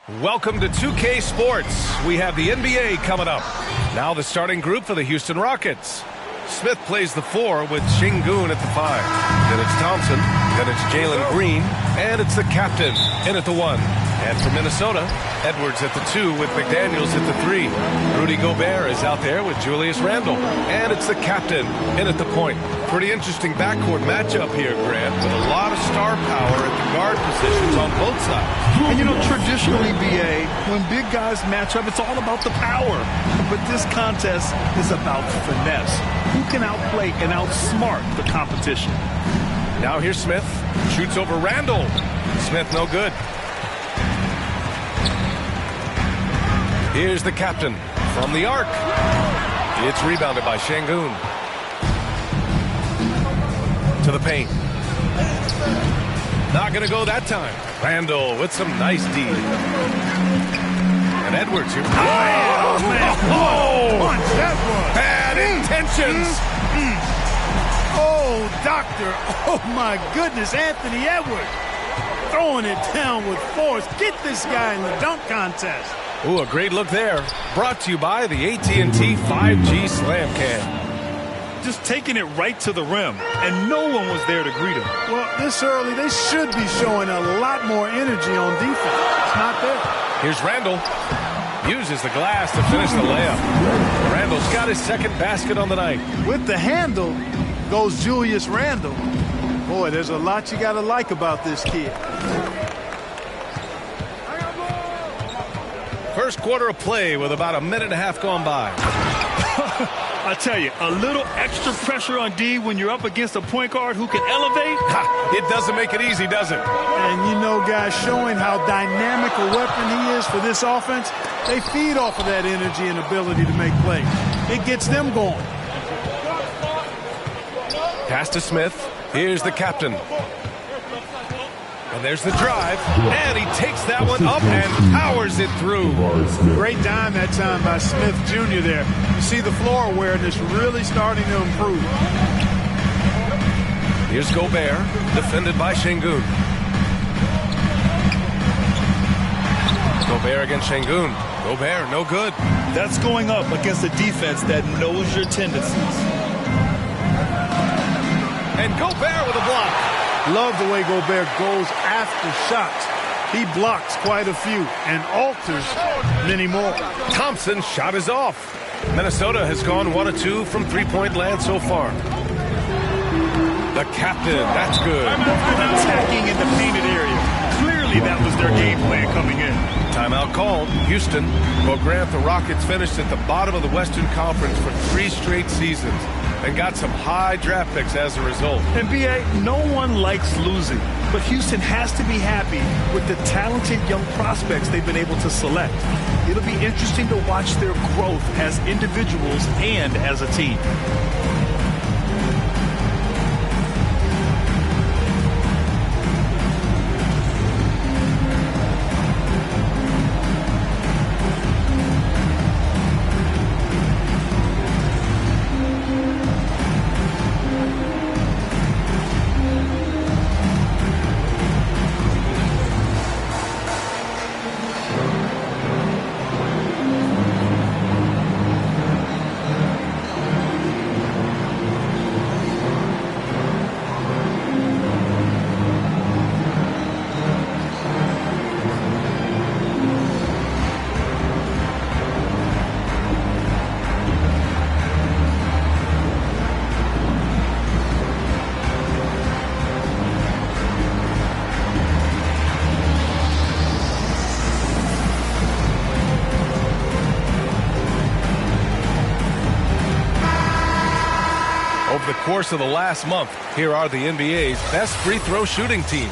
Welcome to 2K Sports. We have the NBA coming up. Now the starting group for the Houston Rockets. Smith plays the 4 with Sengun at the 5. Then it's Thompson. Then it's Jalen Green. And it's the captain in at the 1. And for Minnesota, Edwards at the 2 with McDaniels at the 3. Rudy Gobert is out there with Julius Randle. And it's the captain in at the point. Pretty interesting backcourt matchup here, Grant, with a lot of star power at the guard positions on both sides. And you know, traditionally, BA, when big guys match up, it's all about the power. But this contest is about finesse. Who can outplay and outsmart the competition? Now here's Smith. Shoots over Randle. Smith no good. Here's the captain from the arc. It's rebounded by Sengun. To the paint. Not going to go that time. Randle with some nice D. And Edwards here. Oh, man. Punch, that was. Bad intentions. Oh, doctor. Oh, my goodness. Anthony Edwards throwing it down with force. Get this guy in the dunk contest. Ooh, a great look there. Brought to you by the AT&T 5G Slam Cam. Just taking it right to the rim, and no one was there to greet him. Well, this early, they should be showing a lot more energy on defense. It's not there. Here's Randle. Uses the glass to finish the layup. Randle's got his second basket on the night. With the handle goes Julius Randle. Boy, there's a lot you got to like about this kid. First quarter of play with about a minute and a half gone by. I tell you, a little extra pressure on D when you're up against a point guard who can elevate. It doesn't make it easy, does it? And you know, guys, showing how dynamic a weapon he is for this offense, they feed off of that energy and ability to make plays. It gets them going. Pass to Smith. Here's the captain. And there's the drive, and he takes that one up and powers it through. Great dime that time by Smith Jr. there. You see the floor awareness really starting to improve. Here's Gobert, defended by Sengun. Gobert against Sengun. Gobert, no good. That's going up against a defense that knows your tendencies. And Gobert with a block. Love the way Gobert goes after shots. He blocks quite a few and alters many more. Thompson's shot is off. Minnesota has gone 1 of 2 from three-point land so far. The captain, that's good. Attacking in the painted area. Clearly that was their game plan coming in. Timeout called. Houston. Well, Grant, the Rockets finished at the bottom of the Western Conference for 3 straight seasons and got some high draft picks as a result. And BA, no one likes losing, but Houston has to be happy with the talented young prospects they've been able to select. It'll be interesting to watch their growth as individuals and as a team. Over the course of the last month, here are the NBA's best free throw shooting teams.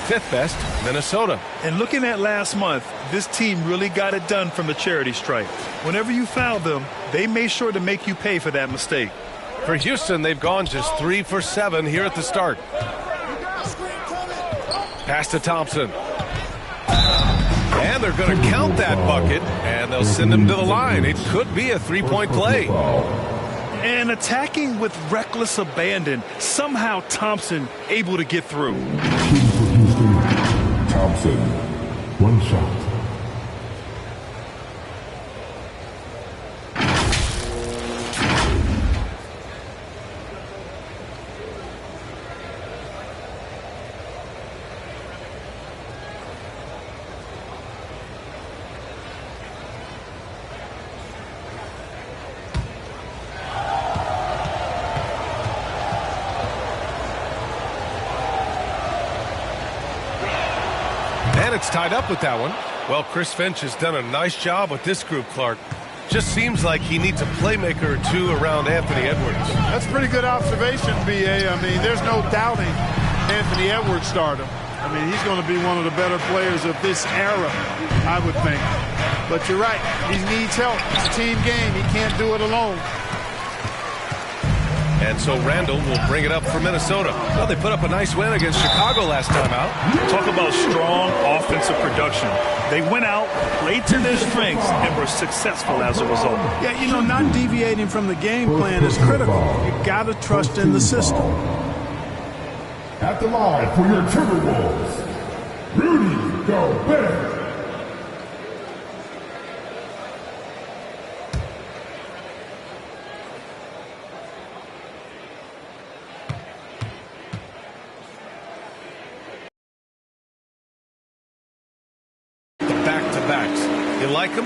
5th best, Minnesota. And looking at last month, this team really got it done from the charity stripe. Whenever you fouled them, they made sure to make you pay for that mistake. For Houston, they've gone just 3 for 7 here at the start. Pass to Thompson. And they're going to count that bucket, and they'll send him to the line. It could be a 3-point play. And attacking with reckless abandon, somehow Thompson able to get through. Thompson, one shot. Rockets tied up with that one. Well, Chris Finch has done a nice job with this group, Clark. Just seems like he needs a playmaker or two around Anthony Edwards. That's a pretty good observation, B.A. I mean, there's no doubting Anthony Edwards stardom. I mean, he's going to be one of the better players of this era, I would think. But you're right. He needs help. It's a team game. He can't do it alone. And so Randall will bring it up for Minnesota. Well, they put up a nice win against Chicago last time out. Talk about strong offensive production. They went out, played to their strengths, and were successful as a result. Yeah, you know, not deviating from the game plan is critical. You got to trust in the system. At the line for your Timberwolves, Rudy Gobert. You like them?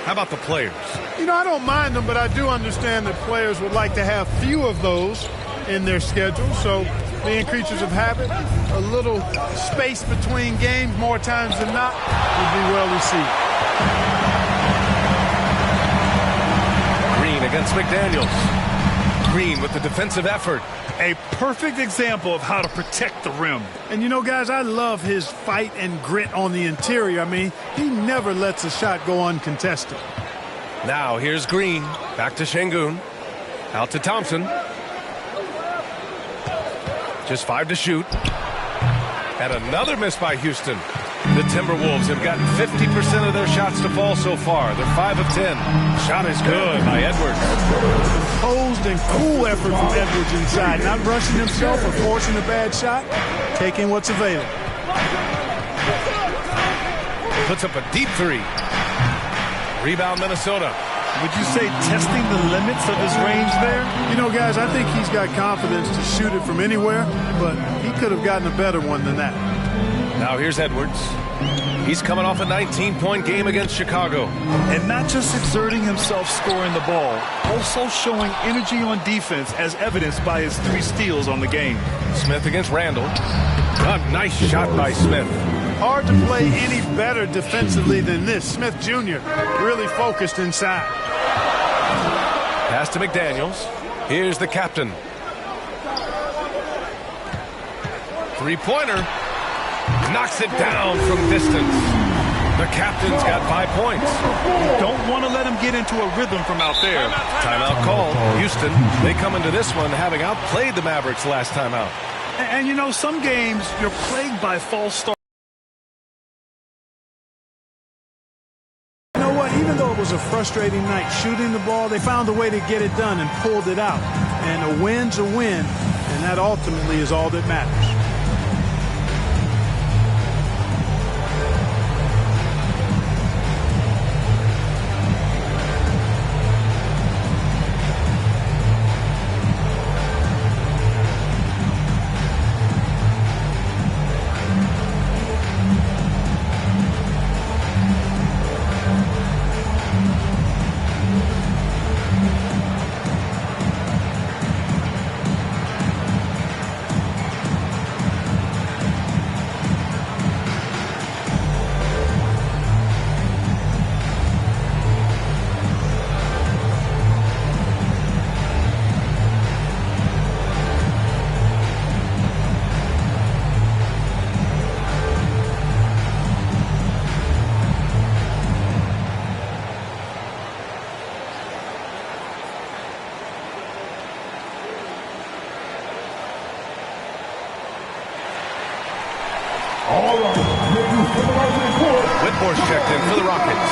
How about the players? You know, I don't mind them, but I do understand that players would like to have few of those in their schedule. So, being creatures of habit, a little space between games more times than not would be well received. Green against McDaniels. Green with the defensive effort. A perfect example of how to protect the rim. And, you know, guys, I love his fight and grit on the interior. I mean, he never lets a shot go uncontested. Now, here's Green. Back to Şengün. Out to Thompson. Just 5 to shoot. And another miss by Houston. The Timberwolves have gotten 50% of their shots to fall so far. They're 5 of 10. Shot is good by Edwards. Posed and cool effort from Edwards inside. Not rushing himself or forcing a bad shot. Taking what's available. Puts up a deep 3. Rebound Minnesota. Would you say testing the limits of his range there? You know, guys, I think he's got confidence to shoot it from anywhere, but he could have gotten a better one than that. Now here's Edwards. He's coming off a 19-point game against Chicago. And not just exerting himself scoring the ball, also showing energy on defense as evidenced by his 3 steals on the game. Smith against Randall. A nice shot by Smith. Hard to play any better defensively than this. Smith Jr. really focused inside. Pass to McDaniels. Here's the captain. 3-pointer. Knocks it down from distance. The captain's got 5 points. You don't want to let him get into a rhythm from out there. Timeout call. Houston, they come into this one having outplayed the Mavericks last time out. And you know, some games you're plagued by false starts. You know what? Even though it was a frustrating night shooting the ball, they found a way to get it done and pulled it out. And a win's a win, and that ultimately is all that matters. Whitmore's checked in for the Rockets.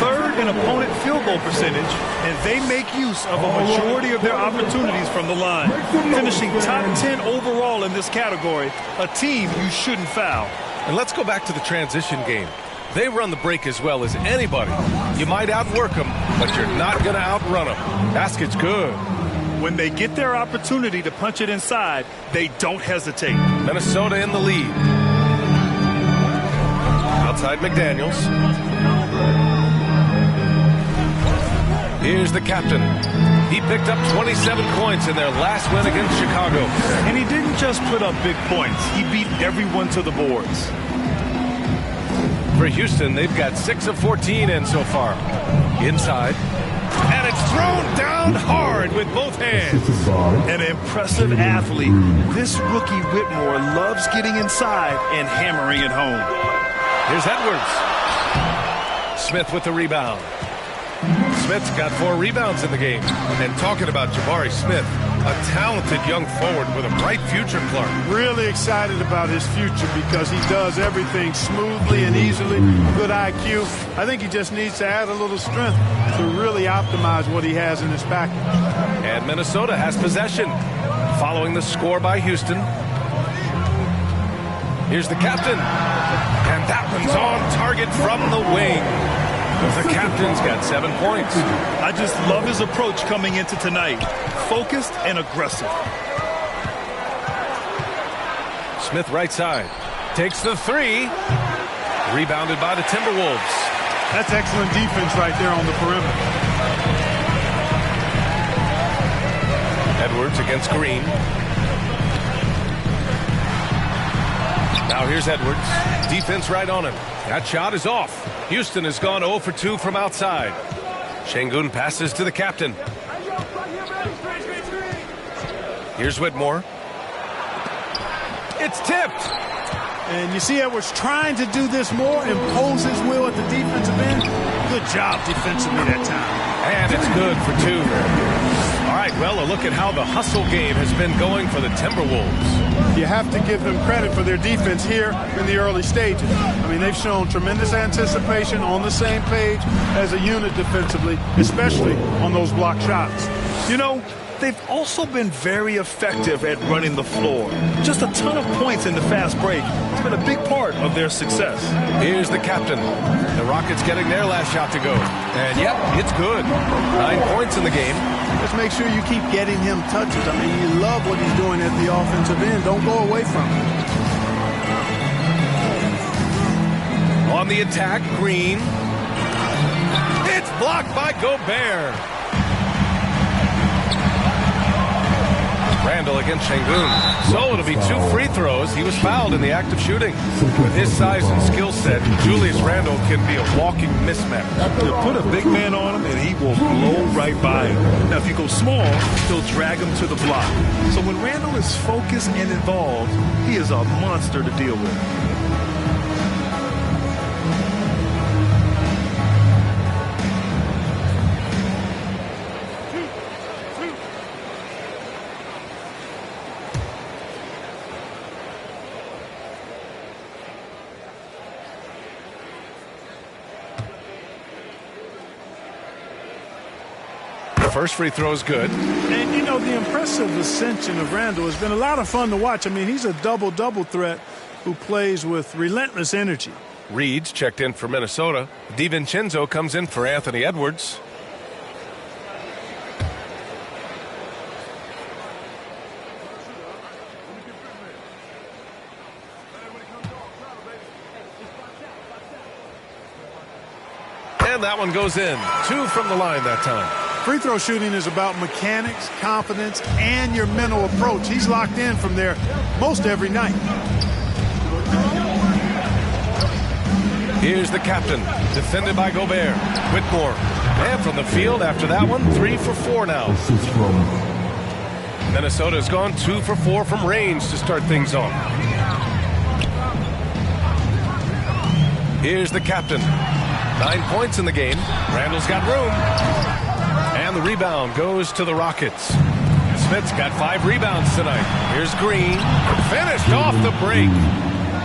Third in opponent field goal percentage, and they make use of a majority of their opportunities from the line. Finishing top 10 overall in this category, a team you shouldn't foul. And let's go back to the transition game. They run the break as well as anybody. You might outwork them, but you're not going to outrun them. Basket's good. When they get their opportunity to punch it inside, they don't hesitate. Minnesota in the lead. Outside McDaniels. Here's the captain. He picked up 27 points in their last win against Chicago. And he didn't just put up big points. He beat everyone to the boards. For Houston, they've got 6 of 14 in so far. Inside. And it's thrown down hard with both hands. An impressive athlete. This rookie Whitmore loves getting inside and hammering it home. Here's Edwards. Smith with the rebound. Smith's got 4 rebounds in the game. And talking about Jabari Smith, a talented young forward with a bright future, Clark. Really excited about his future because he does everything smoothly and easily. Good IQ. I think he just needs to add a little strength to really optimize what he has in his package. And Minnesota has possession following the score by Houston. Here's the captain. And that one's on target from the wing. The captain's got 7 points. I just love his approach coming into tonight. Focused and aggressive. Smith right side. Takes the 3. Rebounded by the Timberwolves. That's excellent defense right there on the perimeter. Edwards against Green. Now here's Edwards. Defense right on him. That shot is off. Houston has gone 0 for 2 from outside. Şengün passes to the captain. Here's Whitmore. It's tipped. And you see Edwards trying to do this more, impose his will at the defensive end. Good job defensively that time. And it's good for 2. All right, well, a look at how the hustle game has been going for the Timberwolves. You have to give them credit for their defense here in the early stages. I mean, they've shown tremendous anticipation, on the same page as a unit defensively, especially on those block shots. You know, they've also been very effective at running the floor. Just a ton of points in the fast break. It's been a big part of their success. Here's the captain. The Rockets getting their last shot to go. And, yep, it's good. 9 points in the game. Just make sure you keep getting him touches. I mean, you love what he's doing at the offensive end. Don't go away from him. On the attack, Green. It's blocked by Gobert. Randall against Şengün. So it'll be 2 free throws. He was fouled in the act of shooting. With his size and skill set, Julius Randle can be a walking mismatch. You put a big man on him, and he will blow right by him. Now, if you go small, he'll drag him to the block. So when Randle is focused and involved, he is a monster to deal with. First free throw is good. And, you know, the impressive ascension of Randall has been a lot of fun to watch. I mean, he's a double-double threat who plays with relentless energy. Reed's checked in for Minnesota. DiVincenzo comes in for Anthony Edwards. And that one goes in. 2 from the line that time. Free throw shooting is about mechanics, confidence, and your mental approach. He's locked in from there most every night. Here's the captain, defended by Gobert. Whitmore. And from the field after that one, 3 for 4 now. Minnesota's gone 2 for 4 from range to start things off. Here's the captain. 9 points in the game. Randall's got room. And the rebound goes to the Rockets. Smith's got 5 rebounds tonight. Here's Green. Finished off the break.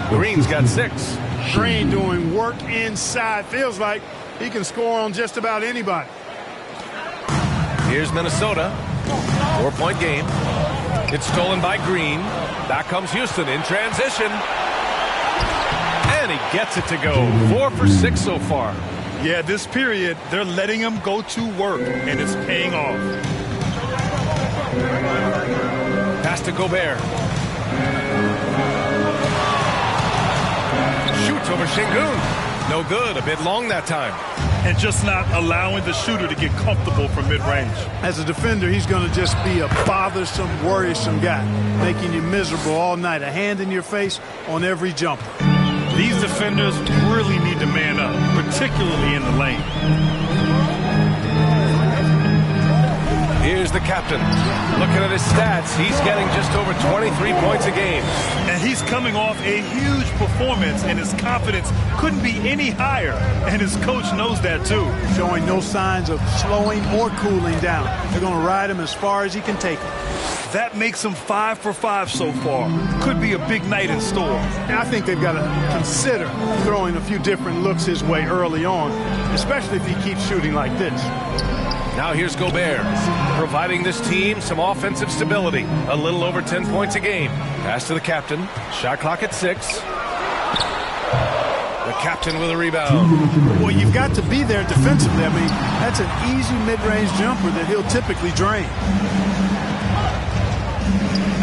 Green's got 6. Green doing work inside. Feels like he can score on just about anybody. Here's Minnesota. 4-point game. It's stolen by Green. Back comes Houston in transition. And he gets it to go. 4 for 6 so far. Yeah, this period, they're letting him go to work, and it's paying off. Pass to Gobert. Shoots over Şengün. No good. A bit long that time. And just not allowing the shooter to get comfortable from mid-range. As a defender, he's going to just be a bothersome, worrisome guy, making you miserable all night. A hand in your face on every jumper. These defenders really need to man up, particularly in the lane. Here's the captain. Looking at his stats, he's getting just over 23 points a game. And he's coming off a huge performance, and his confidence couldn't be any higher. And his coach knows that, too. Showing no signs of slowing or cooling down. They're going to ride him as far as he can take him. That makes him 5 for 5 so far. Could be a big night in store. I think they've got to consider throwing a few different looks his way early on, especially if he keeps shooting like this. Now here's Gobert, providing this team some offensive stability. A little over 10 points a game. Pass to the captain. Shot clock at 6. The captain with a rebound. Well, you've got to be there defensively. I mean, that's an easy mid-range jumper that he'll typically drain.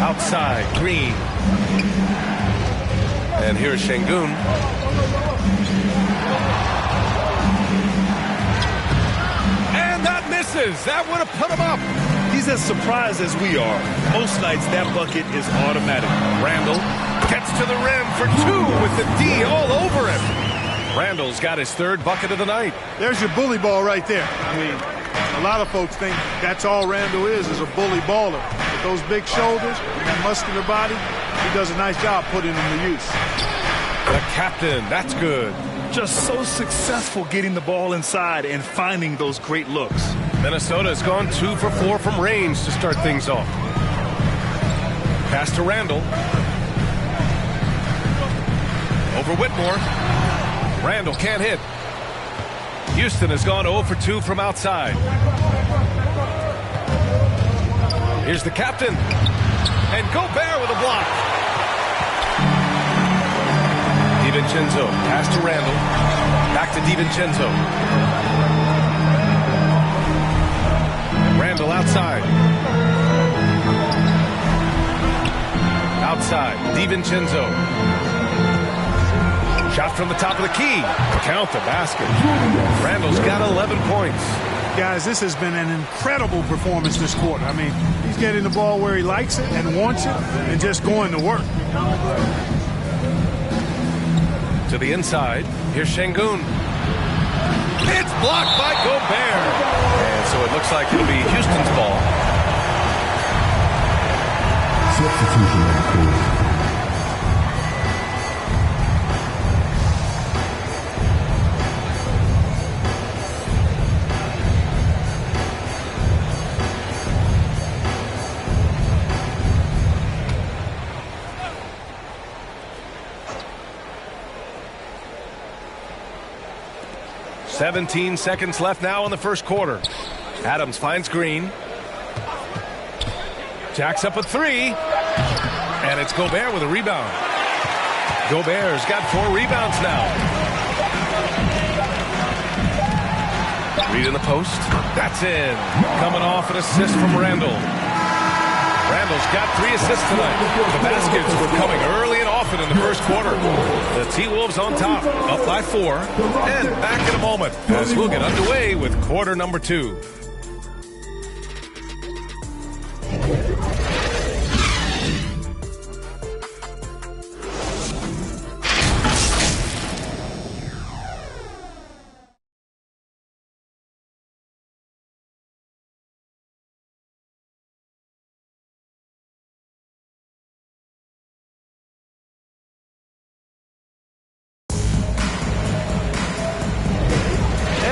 Outside, Green. And here's Şengün. And that misses. That would have put him up. He's as surprised as we are. Most nights, that bucket is automatic. Randall gets to the rim for 2 with the D all over him. Randall's got his 3rd bucket of the night. There's your bully ball right there. I mean, a lot of folks think that's all Randall is a bully baller. With those big shoulders and that muscular body, he does a nice job putting them to use. The captain, that's good. Just so successful getting the ball inside and finding those great looks. Minnesota's gone 2 for 4 from range to start things off. Pass to Randall. Over Whitmore. Randall can't hit. Houston has gone 0 for 2 from outside. Here's the captain. And Gobert with a block. DiVincenzo. Pass to Randall. Back to DiVincenzo. Randall outside. Outside. DiVincenzo. Shot from the top of the key. Count the basket. Randall's got 11 points. Guys, this has been an incredible performance this quarter. I mean, he's getting the ball where he likes it and wants it and just going to work. To the inside. Here's Şengün. It's blocked by Gobert. And so it looks like it'll be Houston's ball. Substitution on the court. "17 seconds left now in the first quarter. Adams finds Green. Jacks up a 3. And it's Gobert with a rebound. Gobert's got 4 rebounds now. Reed in the post. That's in. Coming off an assist from Randall. Randall's got 3 assists tonight. The baskets were coming early and often in the first quarter. The T-Wolves on top, up by 4. And back in a moment as we'll get underway with quarter number 2.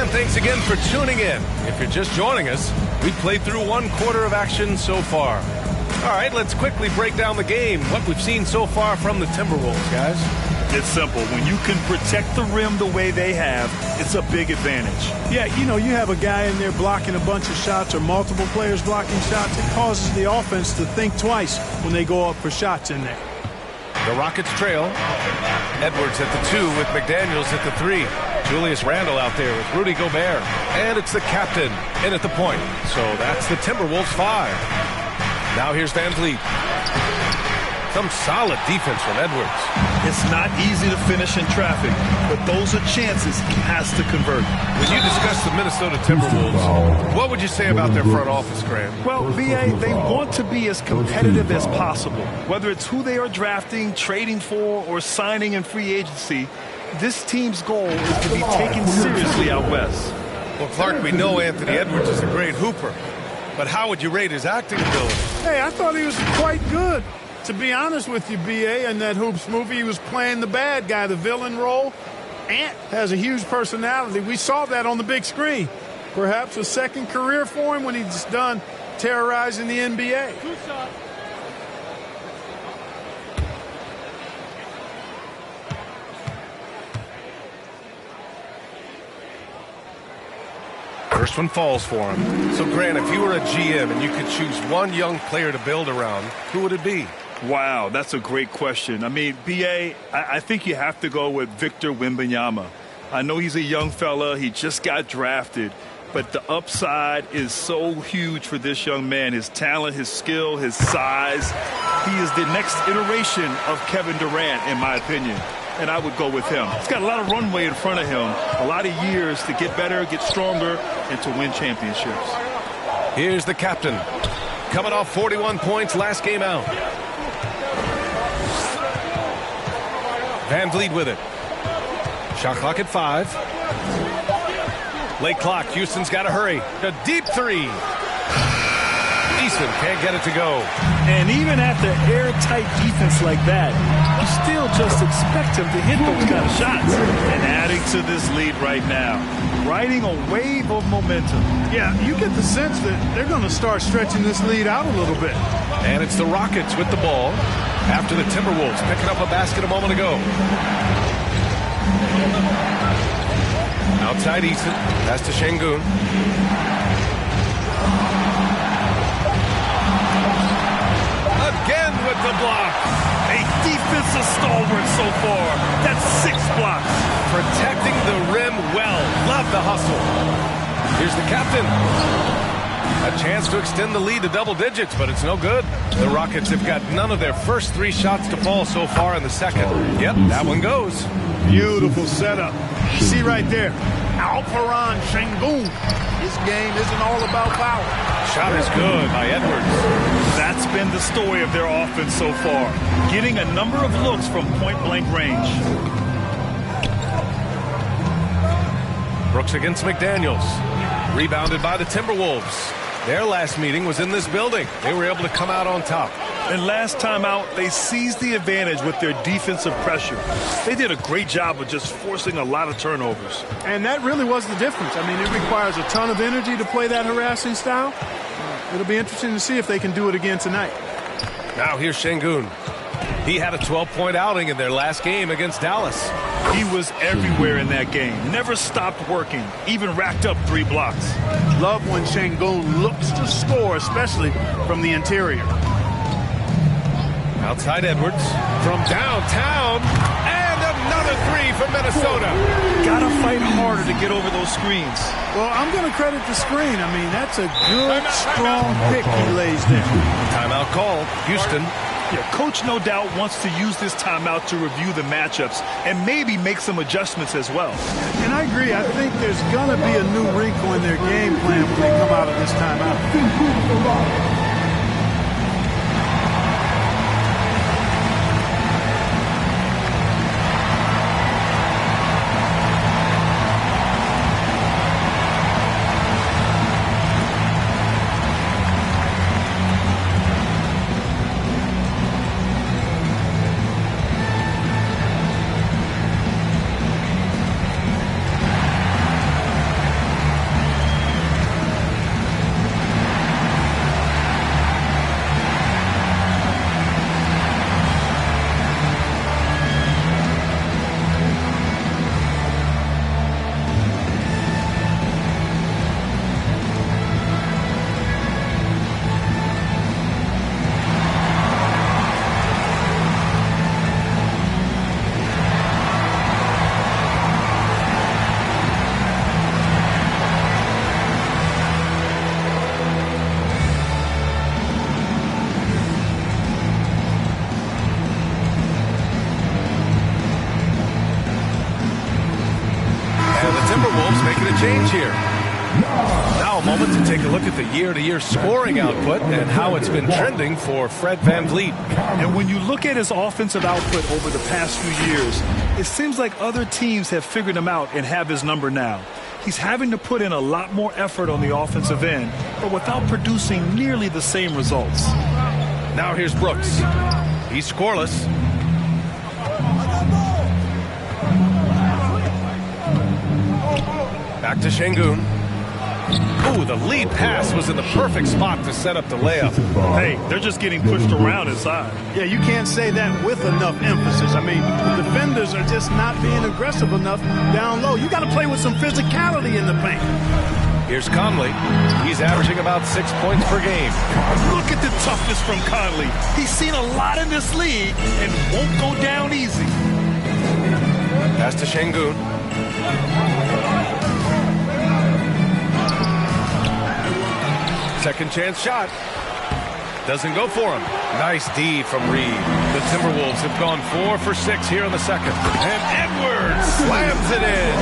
Thanks again for tuning in. If you're just joining us, we played through 1 quarter of action so far. All right, let's quickly break down the game, what we've seen so far from the Timberwolves, guys. It's simple. When you can protect the rim the way they have, it's a big advantage. Yeah, you know, you have a guy in there blocking a bunch of shots or multiple players blocking shots. It causes the offense to think twice when they go up for shots in there. The Rockets trail. Edwards at the 2 with McDaniels at the 3. Julius Randle out there with Rudy Gobert. And it's the captain in at the point. So that's the Timberwolves 5. Now here's Van Vliet. Some solid defense from Edwards. It's not easy to finish in traffic, but those are chances he has to convert. When you discuss the Minnesota Timberwolves, what would you say about their front office, Grant? Well, VA, they want to be as competitive as possible. Whether it's who they are drafting, trading for, or signing in free agency, this team's goal is to be taken seriously out west. Well, Clark, we know Anthony Edwards is a great hooper, but how would you rate his acting ability? Hey, I thought he was quite good. To be honest with you, B.A., in that Hoops movie, he was playing the bad guy, the villain role. Ant has a huge personality. We saw that on the big screen. Perhaps a second career for him when he's done terrorizing the NBA. First one falls for him. So, Grant, if you were a GM and you could choose one young player to build around, who would it be? Wow, that's a great question. I mean, B.A., I think you have to go with Victor Wembanyama. I know he's a young fella. He just got drafted. But the upside is so huge for this young man. His talent, his skill, his size. He is the next iteration of Kevin Durant, in my opinion. And I would go with him. He's got a lot of runway in front of him. A lot of years to get better, get stronger, and to win championships. Here's the captain. Coming off 41 points last game out. Van Vliet with it. Shot clock at 5. Late clock. Houston's got to hurry. A deep three. Eason can't get it to go. And even after airtight defense like that, you still just expect him to hit those kind of shots. And adding to this lead right now, riding a wave of momentum. Yeah, you get the sense that they're going to start stretching this lead out a little bit. And it's the Rockets with the ball after the Timberwolves picking up a basket a moment ago. Outside Eason. Pass to Şengün. Again with the block. A defensive stalwart so far. That's 6 blocks. Protecting the rim well. Love the hustle. Here's the captain. A chance to extend the lead to double digits, but it's no good. The Rockets have got none of their first 3 shots to fall so far in the second. Yep, that one goes. Beautiful setup. You see right there, Alperen Şengün. His game isn't all about power. Shot is good by Edwards. That's been the story of their offense so far. Getting a number of looks from point-blank range. Brooks against McDaniels. Rebounded by the Timberwolves. Their last meeting was in this building. They were able to come out on top. And last time out, they seized the advantage with their defensive pressure. They did a great job of just forcing a lot of turnovers. And that really was the difference. I mean, it requires a ton of energy to play that harassing style. It'll be interesting to see if they can do it again tonight. Now here's Şengün. He had a 12-point outing in their last game against Dallas. He was everywhere in that game. Never stopped working. Even racked up 3 blocks. Love when Şengün looks to score, especially from the interior. Outside Edwards from downtown, and another 3 from Minnesota. Gotta fight harder to get over those screens. Well, I'm going to credit the screen. I mean, that's a good, strong pick he lays there. Timeout called. Houston. Yeah, coach no doubt wants to use this timeout to review the matchups and maybe make some adjustments as well. And I agree. I think there's going to be a new wrinkle in their game plan when they come out of this timeout. Timberwolves making a change here. Now a moment to take a look at the year-to-year scoring output and how it's been trending for Fred VanVleet. And when you look at his offensive output over the past few years, it seems like other teams have figured him out and have his number now. He's having to put in a lot more effort on the offensive end, but without producing nearly the same results. Now here's Brooks. He's scoreless. Back to Şengün. Ooh, the lead pass was in the perfect spot to set up the layup. Hey, they're just getting pushed around inside. Yeah, you can't say that with enough emphasis. I mean, the defenders are just not being aggressive enough down low. You got to play with some physicality in the paint. Here's Conley. He's averaging about 6 points per game. Look at the toughness from Conley. He's seen a lot in this league and won't go down easy. Pass to Şengün. Second chance shot. Doesn't go for him. Nice D from Reed. The Timberwolves have gone 4 for 6 here in the second. And Edwards slams it in.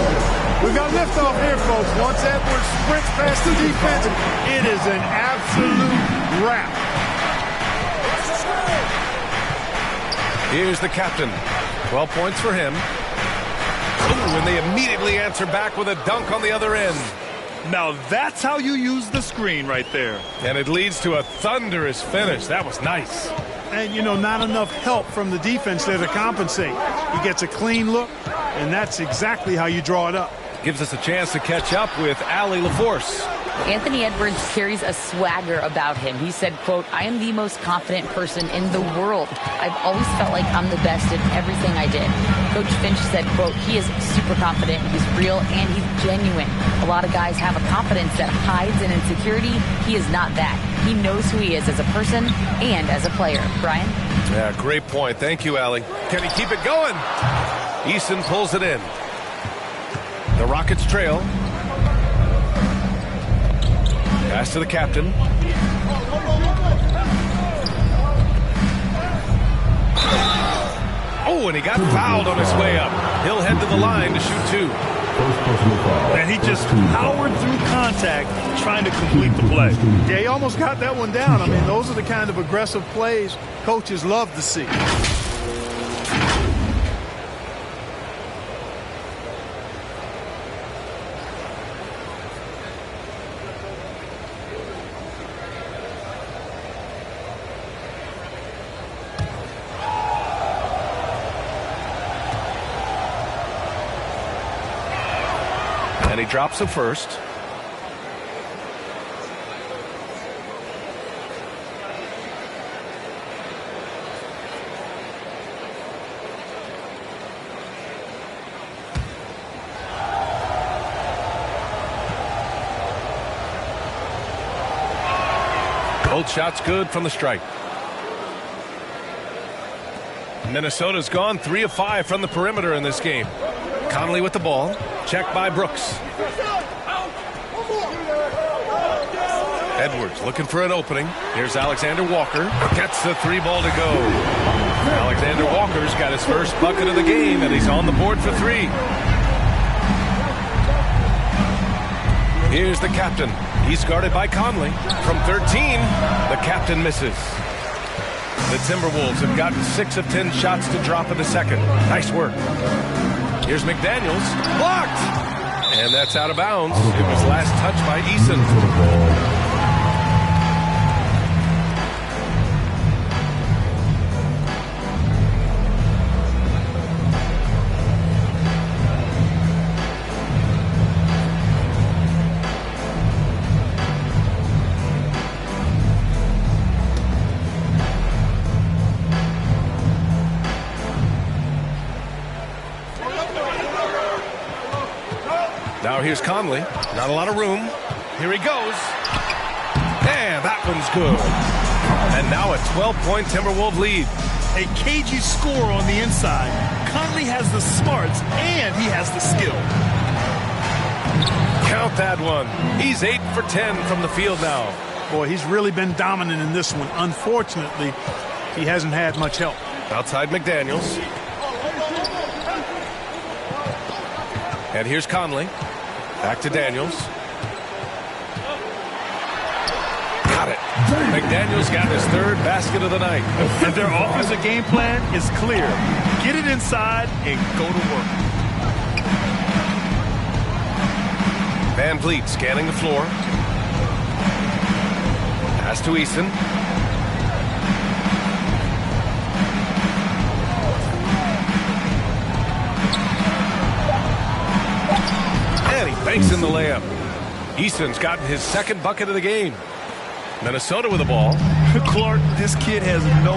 We got liftoff here, folks. Once Edwards sprints past the defense, it is an absolute wrap. Here's the captain. 12 points for him. Ooh, and they immediately answer back with a dunk on the other end. Now that's how you use the screen right there. And it leads to a thunderous finish. That was nice. And, you know, not enough help from the defense there to compensate. He gets a clean look, and that's exactly how you draw it up. Gives us a chance to catch up with Allie LaForce. Anthony Edwards carries a swagger about him. He said, quote, "I am the most confident person in the world. I've always felt like I'm the best at everything I did." Coach Finch said, quote, "He is super confident, he's real, and he's genuine. A lot of guys have a confidence that hides an insecurity. He is not that. He knows who he is as a person and as a player." Brian? Yeah, great point. Thank you, Allie. Can he keep it going? Eason pulls it in. The Rockets trail. Pass to the captain. Oh, and he got fouled on his way up. He'll head to the line to shoot 2. And he just powered through contact trying to complete the play. Yeah, he almost got that one down. I mean, those are the kind of aggressive plays coaches love to see. And he drops the first. Both shots good from the stripe. Minnesota's gone 3 of 5 from the perimeter in this game. Conley with the ball. Checked by Brooks. Edwards looking for an opening. Here's Alexander Walker. Gets the 3 ball to go. Alexander Walker's got his first bucket of the game, and he's on the board for 3. Here's the captain. He's guarded by Conley. From 13, the captain misses. The Timberwolves have gotten 6 of 10 shots to drop in the second. Nice work. Here's McDaniels. Blocked! And that's out of bounds. It was last touched by Eason. Now here's Conley. Not a lot of room. Here he goes. And that one's good. And now a 12-point Timberwolves lead. A cagey score on the inside. Conley has the smarts and he has the skill. Count that one. He's 8 for 10 from the field now. Boy, he's really been dominant in this one. Unfortunately, he hasn't had much help. Outside McDaniels. And here's Conley. Back to Daniels. Got it. McDaniels got his third basket of the night. And their offensive game plan is clear. Get it inside and go to work. Van Vliet scanning the floor. Pass to Eason. And he banks in the layup. Eason's gotten his second bucket of the game. Minnesota with the ball. Clark, this kid has no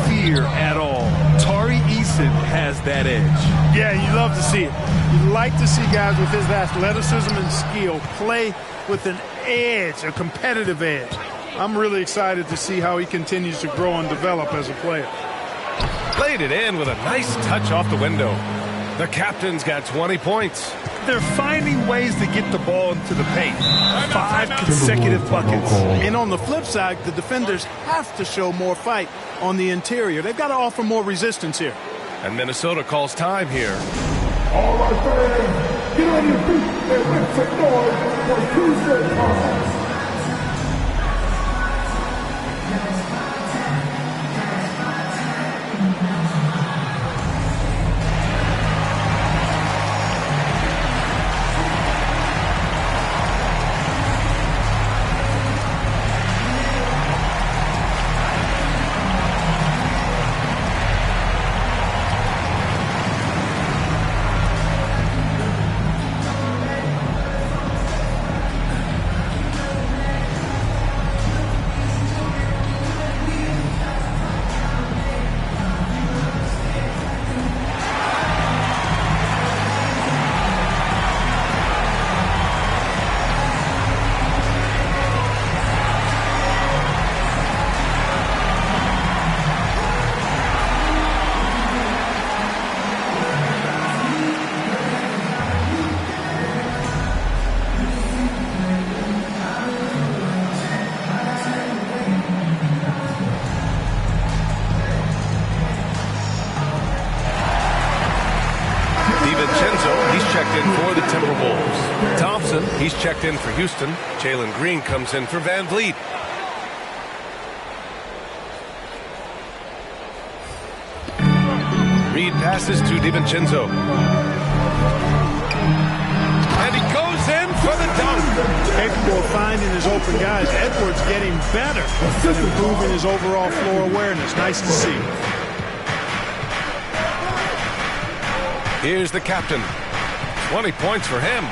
fear at all. Tari Eason has that edge. Yeah, you love to see it. You like to see guys with his athleticism and skill play with an edge, a competitive edge. I'm really excited to see how he continues to grow and develop as a player. Played it in with a nice touch off the window. The captain's got 20 points. They're finding ways to get the ball into the paint. 5 consecutive buckets. And on the flip side, the defenders have to show more fight on the interior. They've got to offer more resistance here. And Minnesota calls time here. All right, fans, get on your feet and make some noise for Tuesday Conference. For the Timberwolves. Thompson, he's checked in for Houston. Jalen Green comes in for Van Vliet. Reed passes to DiVincenzo. And he goes in for the dunk. Capable of finding his open guys. Edwards getting better and improving his overall floor awareness. Nice to see. Here's the captain. 20 points for him.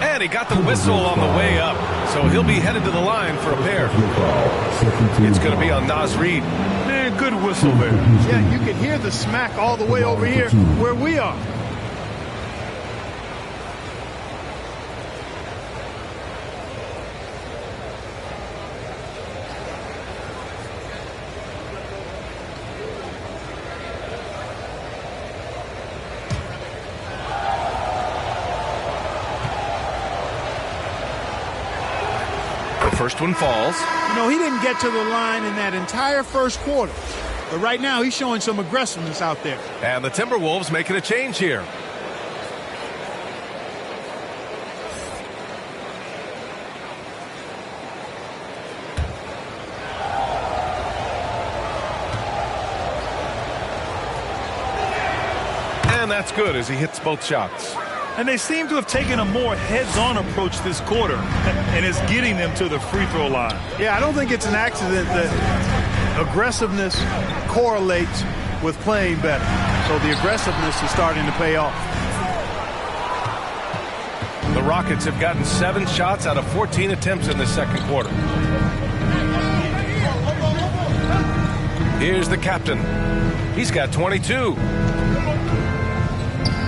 And he got the whistle on the way up. So he'll be headed to the line for a pair. It's going to be on Naz Reid. Man, good whistle there. Yeah, you can hear the smack all the way over here where we are. First one falls. You know, he didn't get to the line in that entire first quarter. But right now, he's showing some aggressiveness out there. And the Timberwolves making a change here. And that's good as he hits both shots. And they seem to have taken a more heads-on approach this quarter, and it's getting them to the free throw line. Yeah, I don't think it's an accident that aggressiveness correlates with playing better. So the aggressiveness is starting to pay off. The Rockets have gotten 7 shots out of 14 attempts in the second quarter. Here's the captain. He's got 22.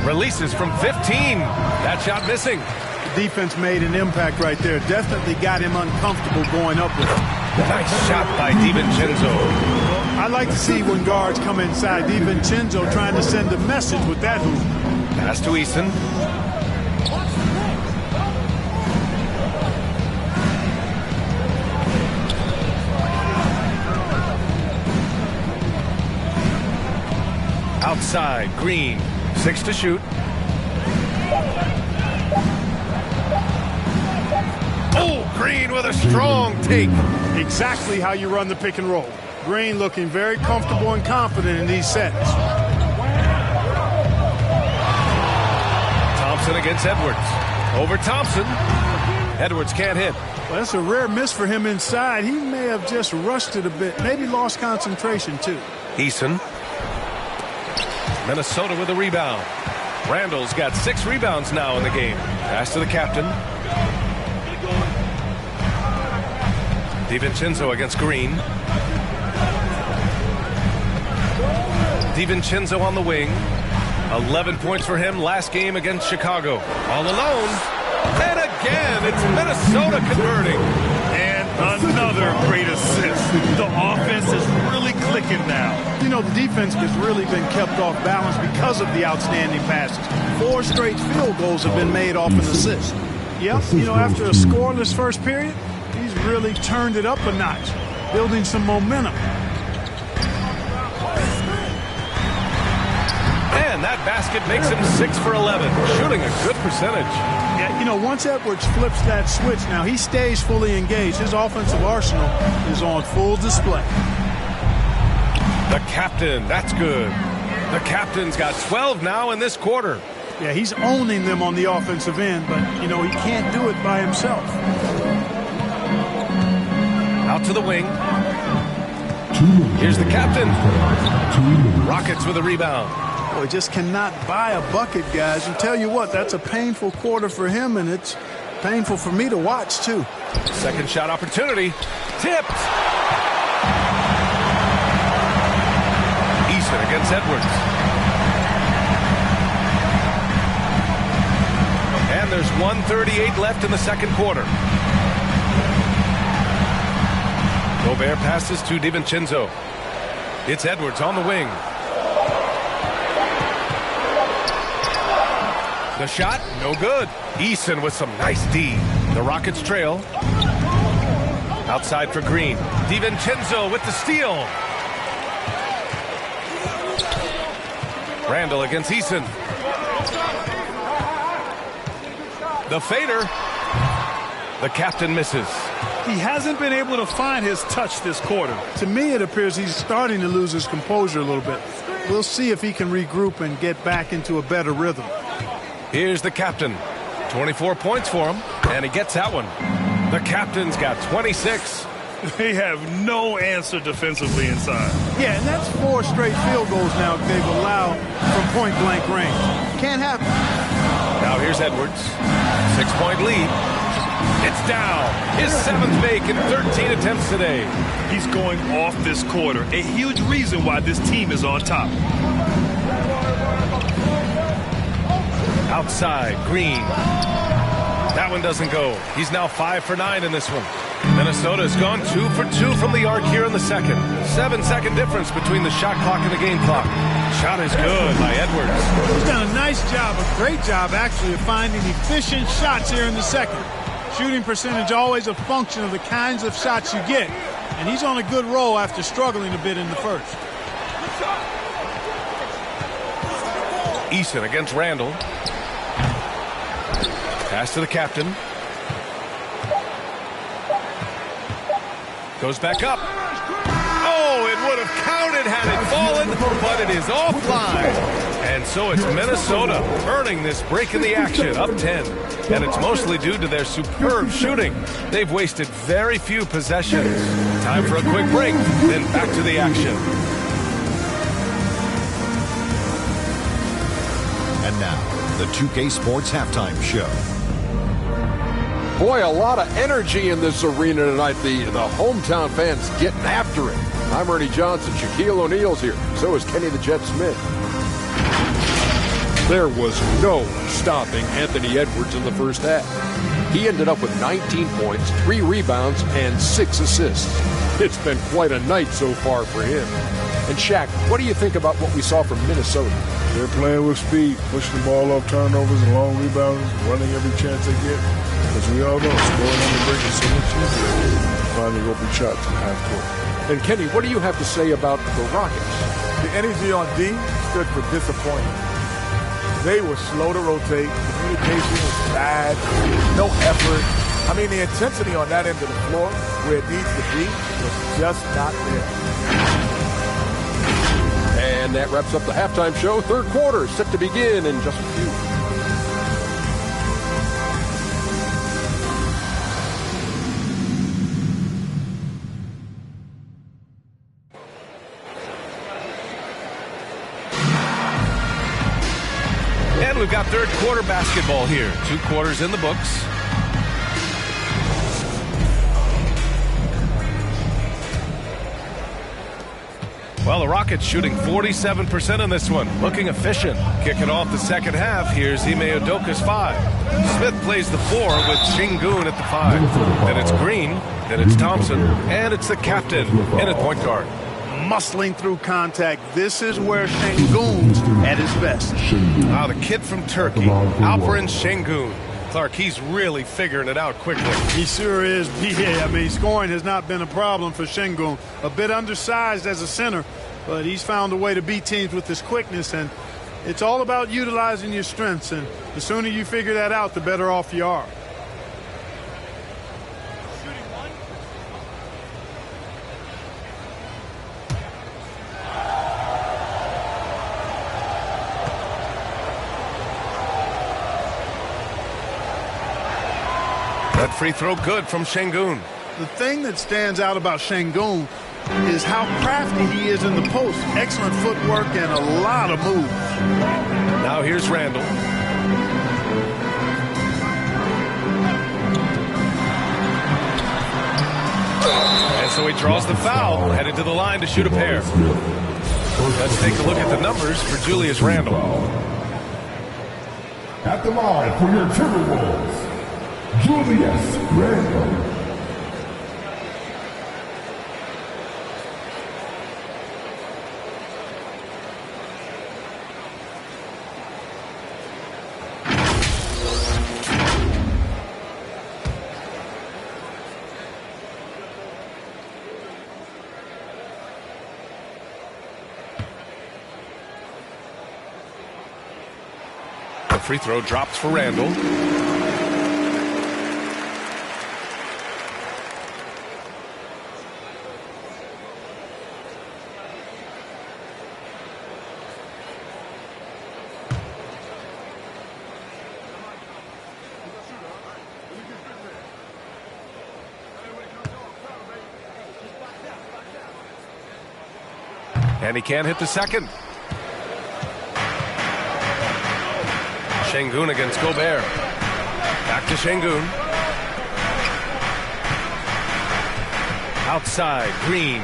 Releases from 15. That shot missing. The defense made an impact right there. Definitely got him uncomfortable going up with it. Nice shot by DiVincenzo. I like to see when guards come inside. DiVincenzo trying to send a message with that hoop. Pass to Eason. Outside, Green. 6 to shoot. with a strong take. Exactly how you run the pick and roll. Green looking very comfortable and confident in these sets. Thompson against Edwards. Over Thompson. Edwards can't hit. Well, that's a rare miss for him inside. He may have just rushed it a bit. Maybe lost concentration, too. Eason. Minnesota with a rebound. Randall's got 6 rebounds now in the game. Pass to the captain. DiVincenzo against Green. DiVincenzo on the wing. 11 points for him last game against Chicago. All alone. And again, it's Minnesota converting. And another great assist. The offense is really clicking now. You know, the defense has really been kept off balance because of the outstanding passes. 4 straight field goals have been made off an assist. Yep, you know, after a scoreless first period, he's really turned it up a notch, building some momentum. And that basket makes him 6 for 11, shooting a good percentage. Yeah, you know, once Edwards flips that switch now, he stays fully engaged. His offensive arsenal is on full display. The captain, that's good. The captain's got 12 now in this quarter. Yeah, he's owning them on the offensive end, but, you know, he can't do it by himself. Out to the wing. Here's the captain. Rockets with a rebound. Boy, just cannot buy a bucket, guys. And tell you what, that's a painful quarter for him, and it's painful for me to watch, too. Second shot opportunity. Tipped. Eason against Edwards. And there's 1:38 left in the second quarter. Gobert passes to DiVincenzo. It's Edwards on the wing. The shot, no good. Eason with some nice D. The Rockets trail. Outside for Green. DiVincenzo with the steal. Randall against Eason. The fader. The captain misses. He hasn't been able to find his touch this quarter. To me, it appears he's starting to lose his composure a little bit. We'll see if he can regroup and get back into a better rhythm. Here's the captain. 24 points for him, and he gets that one. The captain's got 26. They have no answer defensively inside. Yeah, and that's 4 straight field goals now they've allowed from point-blank range. Can't happen. Now here's Edwards. 6-point lead. It's down. His 7th make in 13 attempts today. He's going off this quarter. A huge reason why this team is on top. Outside, Green. That one doesn't go. He's now 5 for 9 in this one. Minnesota's gone 2 for 2 from the arc here in the second. 7-second difference between the shot clock and the game clock. Shot is good by Edwards. He's done a nice job, a great job actually, of finding efficient shots here in the second. Shooting percentage always a function of the kinds of shots you get. And he's on a good roll after struggling a bit in the first. Eason against Randall. Pass to the captain. Goes back up. Oh, it would have counted had it fallen, but it is offline. And so it's Minnesota earning this break in the action, up 10. And it's mostly due to their superb shooting. They've wasted very few possessions. Time for a quick break, then back to the action. And now, the 2K Sports Halftime Show. Boy, a lot of energy in this arena tonight. The hometown fans getting after it. I'm Ernie Johnson. Shaquille O'Neal's here. So is Kenny the Jet Smith. There was no stopping Anthony Edwards in the first half. He ended up with 19 points, 3 rebounds, and 6 assists. It's been quite a night so far for him. And Shaq, what do you think about what we saw from Minnesota? They're playing with speed, pushing the ball off turnovers and long rebounds, running every chance they get. As we all know, scoring on the break is so much easier. Finding open shots in half court. And Kenny, what do you have to say about the Rockets? The energy on D stood for disappointment. They were slow to rotate. Communication was bad. No effort. I mean, the intensity on that end of the floor, where it needs to be, was just not there. And that wraps up the halftime show. Third quarter set to begin in just a few. And we've got third quarter basketball here. 2 quarters in the books. Well, the Rockets shooting 47% in this one. Looking efficient. Kicking off the second half, here's Ime Udoka's 5. Smith plays the 4 with Şengün at the 5. Then it's Green. Then it's Thompson. And it's the captain in at point guard. Muscling through contact. This is where Şengün's at his best. Wow, the kid from Turkey, Alperen Şengün. Clark, he's really figuring it out quickly. He sure is, B.A. I mean, scoring has not been a problem for Şengün. A bit undersized as a center, but he's found a way to beat teams with his quickness, and it's all about utilizing your strengths, and the sooner you figure that out, the better off you are. That free throw good from Şengün. The thing that stands out about Şengün is how crafty he is in the post. Excellent footwork and a lot of moves. Now here's Randall. And so he draws the foul, headed to the line to shoot a pair. Let's take a look at the numbers for Julius Randle. At the line for your Timberwolves, Julius Randle. The free throw drops for Randle. And he can't hit the second. Şengün against Gobert. Back to Şengün. Outside, Green.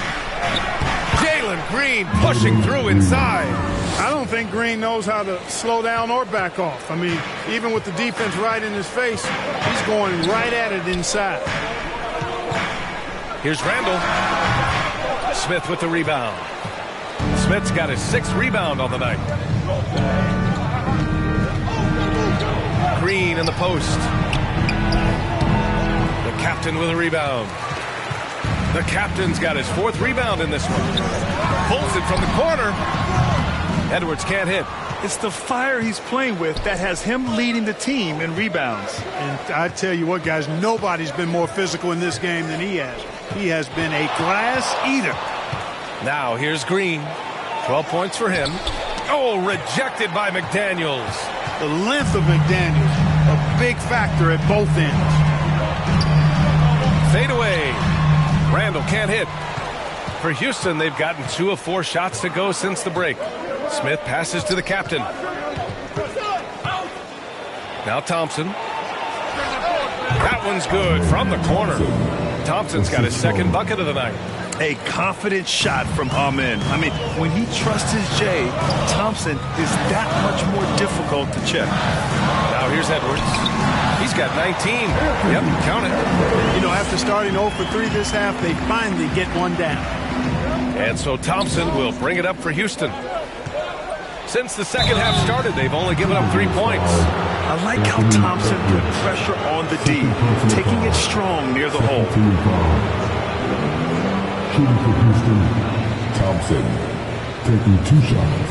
Jalen Green pushing through inside. I don't think Green knows how to slow down or back off. I mean, even with the defense right in his face, he's going right at it inside. Here's Randle. Smith with the rebound. Smith's got his 6th rebound on the night. Green in the post. The captain with a rebound. The captain's got his 4th rebound in this one. Pulls it from the corner. Edwards can't hit. It's the fire he's playing with that has him leading the team in rebounds. And I tell you what, guys, nobody's been more physical in this game than he has. He has been a glass eater. Now here's Green. 12 points for him. Oh, rejected by McDaniels. The length of McDaniels, a big factor at both ends. Fade away. Randle can't hit. For Houston, they've gotten 2 of 4 shots to go since the break. Smith passes to the captain. Now Thompson. That one's good from the corner. Thompson's got his 2nd bucket of the night. A confident shot from Hou Min. I mean, when he trusts his J, Thompson is that much more difficult to check. Now here's Edwards. He's got 19. Yep, count it. You know, after starting 0 for 3 this half, they finally get one down. And so Thompson will bring it up for Houston. Since the second half started, they've only given up 3 points. I like how Thompson put pressure on the D, taking it strong near the hole. Shooting for Houston, Thompson, taking 2 shots.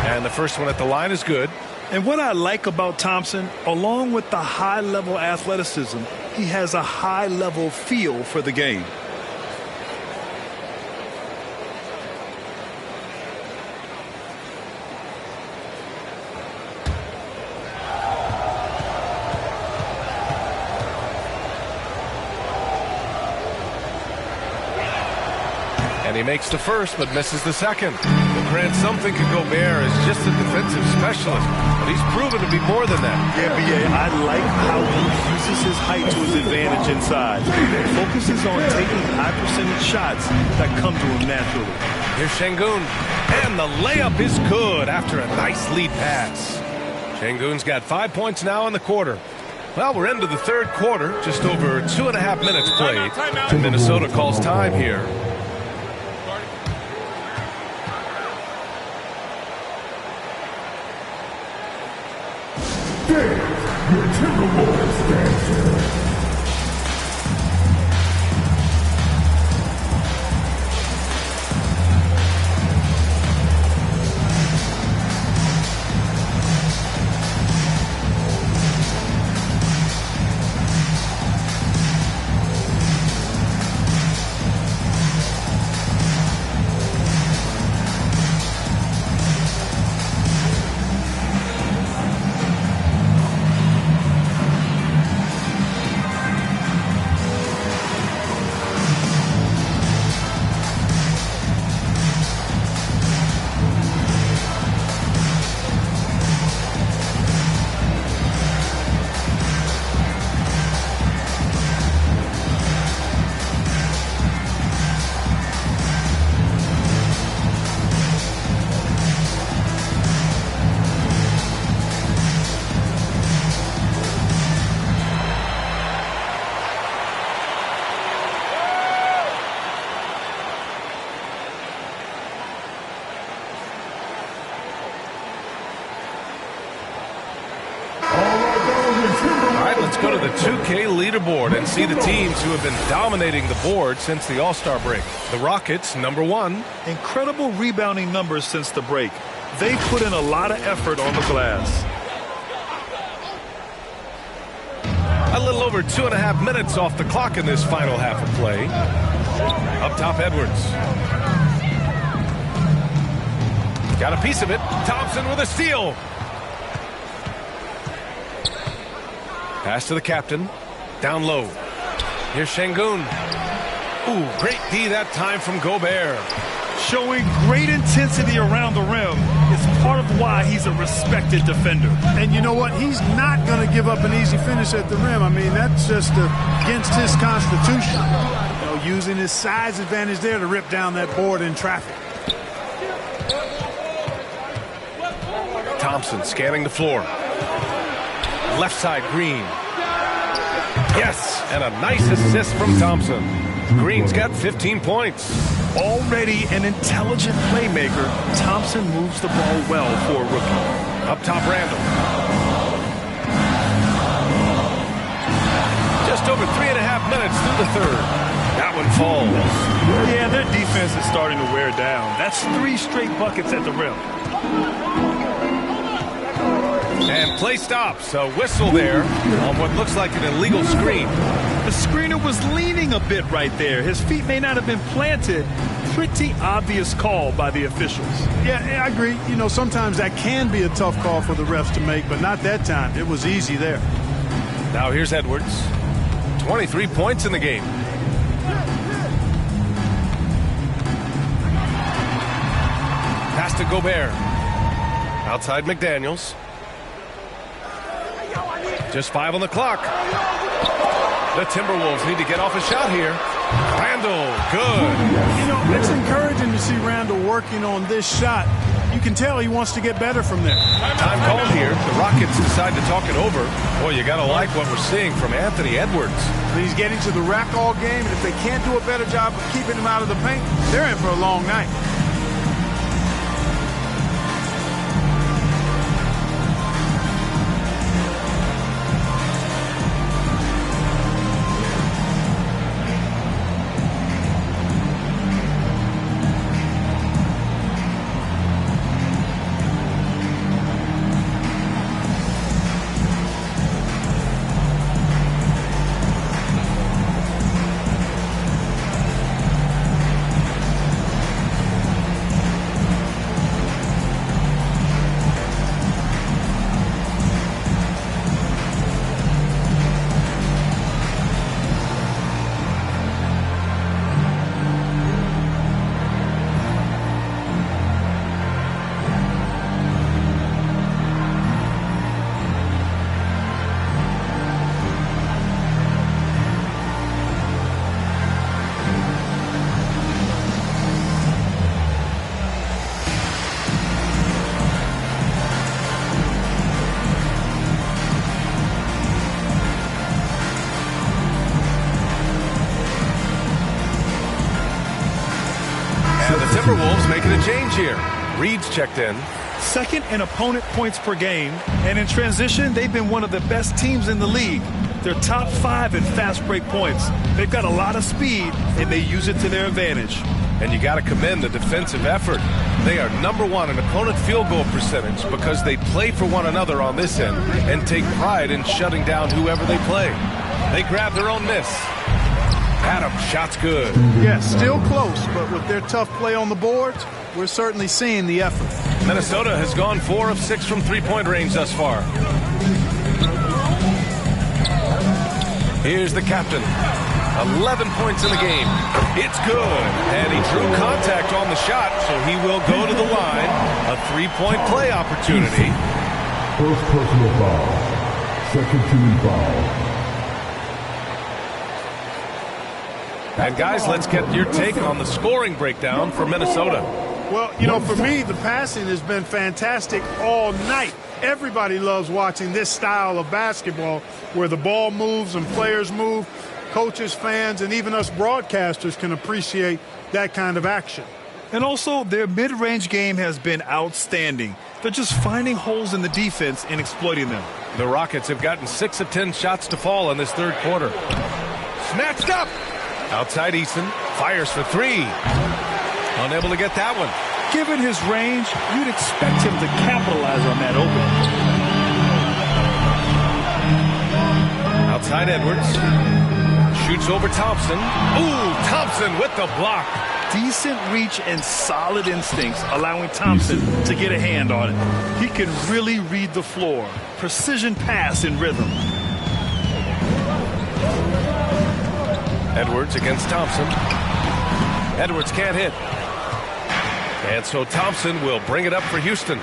And the first one at the line is good. And what I like about Thompson, along with the high-level athleticism, he has a high-level feel for the game. And he makes the first, but misses the second. Well, Grant, some think Gobert is just a defensive specialist, but he's proven to be more than that. Yeah, B.A., I like how he uses his height to his advantage inside. He focuses on taking high-percentage shots that come to him naturally. Here's Şengün, and the layup is good after a nice lead pass. Şengün's got 5 points now in the quarter. Well, we're into the third quarter, just over 2.5 minutes played. And Minnesota calls time here. Your Timberwolves dancer. Let's go to the 2K leaderboard and see the teams who have been dominating the board since the All-Star break. The Rockets, #1. Incredible rebounding numbers since the break. They put in a lot of effort on the glass. A little over 2.5 minutes off the clock in this final half of play. Up top, Edwards. Got a piece of it. Thompson with a steal. Pass to the captain. Down low. Here's Şengün. Ooh, great D that time from Gobert. Showing great intensity around the rim is part of why he's a respected defender. And you know what? He's not going to give up an easy finish at the rim. I mean, that's just against his constitution. You know, using his size advantage there to rip down that board in traffic. Thompson scanning the floor. Left side, Green. Yes, and a nice assist from Thompson. Green's got 15 points. Already an intelligent playmaker, Thompson moves the ball well for a rookie. Up top, Randall. Just over 3.5 minutes through the third. That one falls. Yeah, their defense is starting to wear down. That's 3 straight buckets at the rim. And play stops. A whistle there on what looks like an illegal screen. The screener was leaning a bit right there. His feet may not have been planted. Pretty obvious call by the officials. Yeah, I agree. You know, sometimes that can be a tough call for the refs to make, but not that time. It was easy there. Now here's Edwards. 23 points in the game. Pass to Gobert. Outside McDaniels. Just 5 on the clock. The Timberwolves need to get off a shot here. Randall, good. You know, it's encouraging to see Randall working on this shot. You can tell he wants to get better from there. Time called here. The Rockets decide to talk it over. Boy, you got to like what we're seeing from Anthony Edwards. He's getting to the rack all game, and if they can't do a better job of keeping him out of the paint, they're in for a long night. change here. Reed's checked in. Second in opponent points per game, and in transition, they've been one of the best teams in the league. They're top 5 in fast break points. They've got a lot of speed, and they use it to their advantage. And you got to commend the defensive effort. They are #1 in opponent field goal percentage because they play for one another on this end and take pride in shutting down whoever they play. They grab their own miss. Adams, shot's good. Yeah, still close, but with their tough play on the boards, we're certainly seeing the effort. Minnesota has gone 4 of 6 from three-point range thus far. Here's the captain. 11 points in the game. It's good. And he drew contact on the shot, so he will go to the line. A three-point play opportunity. First personal foul. Second team foul. And guys, let's get your take on the scoring breakdown for Minnesota. Well, you know, for me, the passing has been fantastic all night. Everybody loves watching this style of basketball where the ball moves and players move. Coaches, fans, and even us broadcasters can appreciate that kind of action. And also, their mid-range game has been outstanding. They're just finding holes in the defense and exploiting them. The Rockets have gotten 6 of 10 shots to fall in this third quarter. Snatched up. Outside Eason. Fires for 3. Unable to get that one. Given his range, you'd expect him to capitalize on that opening. Outside Edwards. Shoots over Thompson. Ooh, Thompson with the block. Decent reach and solid instincts, allowing Thompson to get a hand on it. He can really read the floor. Precision pass in rhythm. Edwards against Thompson. Edwards can't hit. And so Thompson will bring it up for Houston.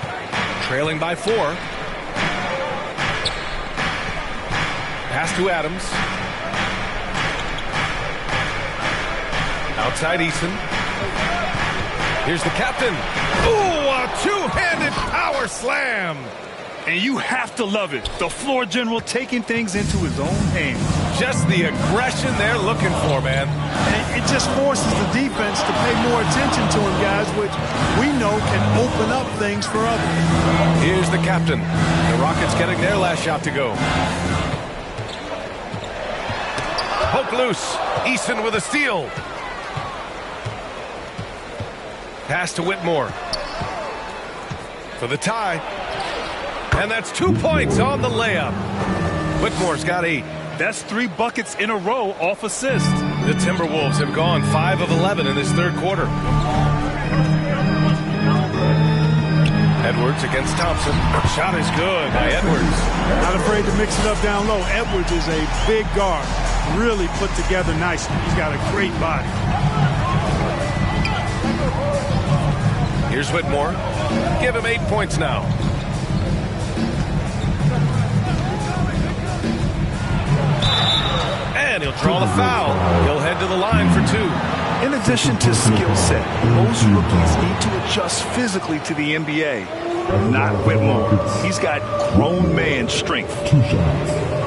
Trailing by 4. Pass to Adams. Outside Eason. Here's the captain. Ooh, a two-handed power slam. And you have to love it. The floor general taking things into his own hands. Just the aggression they're looking for, man. And it just forces the defense to pay more attention to him, guys, which we know can open up things for others. Here's the captain. The Rockets getting their last shot to go. Poke loose. Eason with a steal. Pass to Whitmore. For the tie. And that's 2 points on the layup. Whitmore's got 8. That's 3 buckets in a row off assist. The Timberwolves have gone 5 of 11 in this third quarter. Edwards against Thompson. Shot is good by Edwards. Not afraid to mix it up down low. Edwards is a big guard. Really put together nicely. He's got a great body. Here's Whitmore. Give him 8 points now. And he'll draw the foul. He'll head to the line for 2. In addition to skill set, most rookies need to adjust physically to the NBA. Not Whitmore. He's got grown man strength. 2 shots.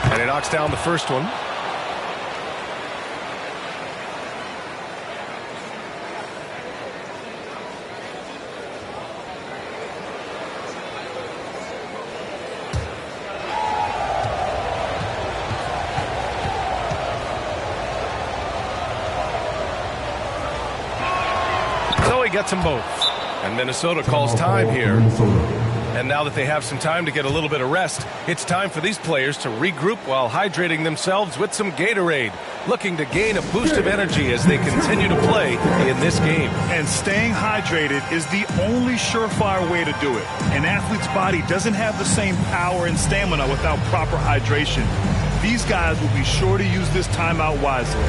And he knocks down the first one. So he gets them both. And Minnesota calls time here. And now that they have some time to get a little bit of rest, it's time for these players to regroup while hydrating themselves with some Gatorade, looking to gain a boost of energy as they continue to play in this game. And staying hydrated is the only surefire way to do it. An athlete's body doesn't have the same power and stamina without proper hydration. These guys will be sure to use this timeout wisely.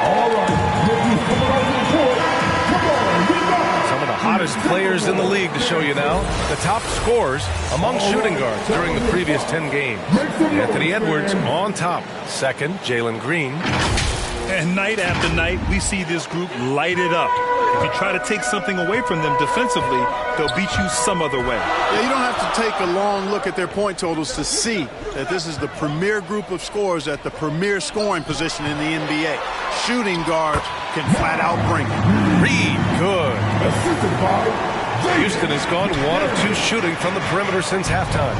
All right, rookies coming out to the court. Come on, we got Some of the hottest players in the league to show you now. The top scorers among shooting guards during the previous 10 games. Anthony Edwards on top. Second, Jalen Green. And night after night, we see this group light it up. If you try to take something away from them defensively, they'll beat you some other way. Yeah, you don't have to take a long look at their point totals to see that this is the premier group of scorers at the premier scoring position in the NBA. Shooting guards can flat out bring it. Reed, good. assisted by Houston has gone 1 of 2 shooting from the perimeter since halftime.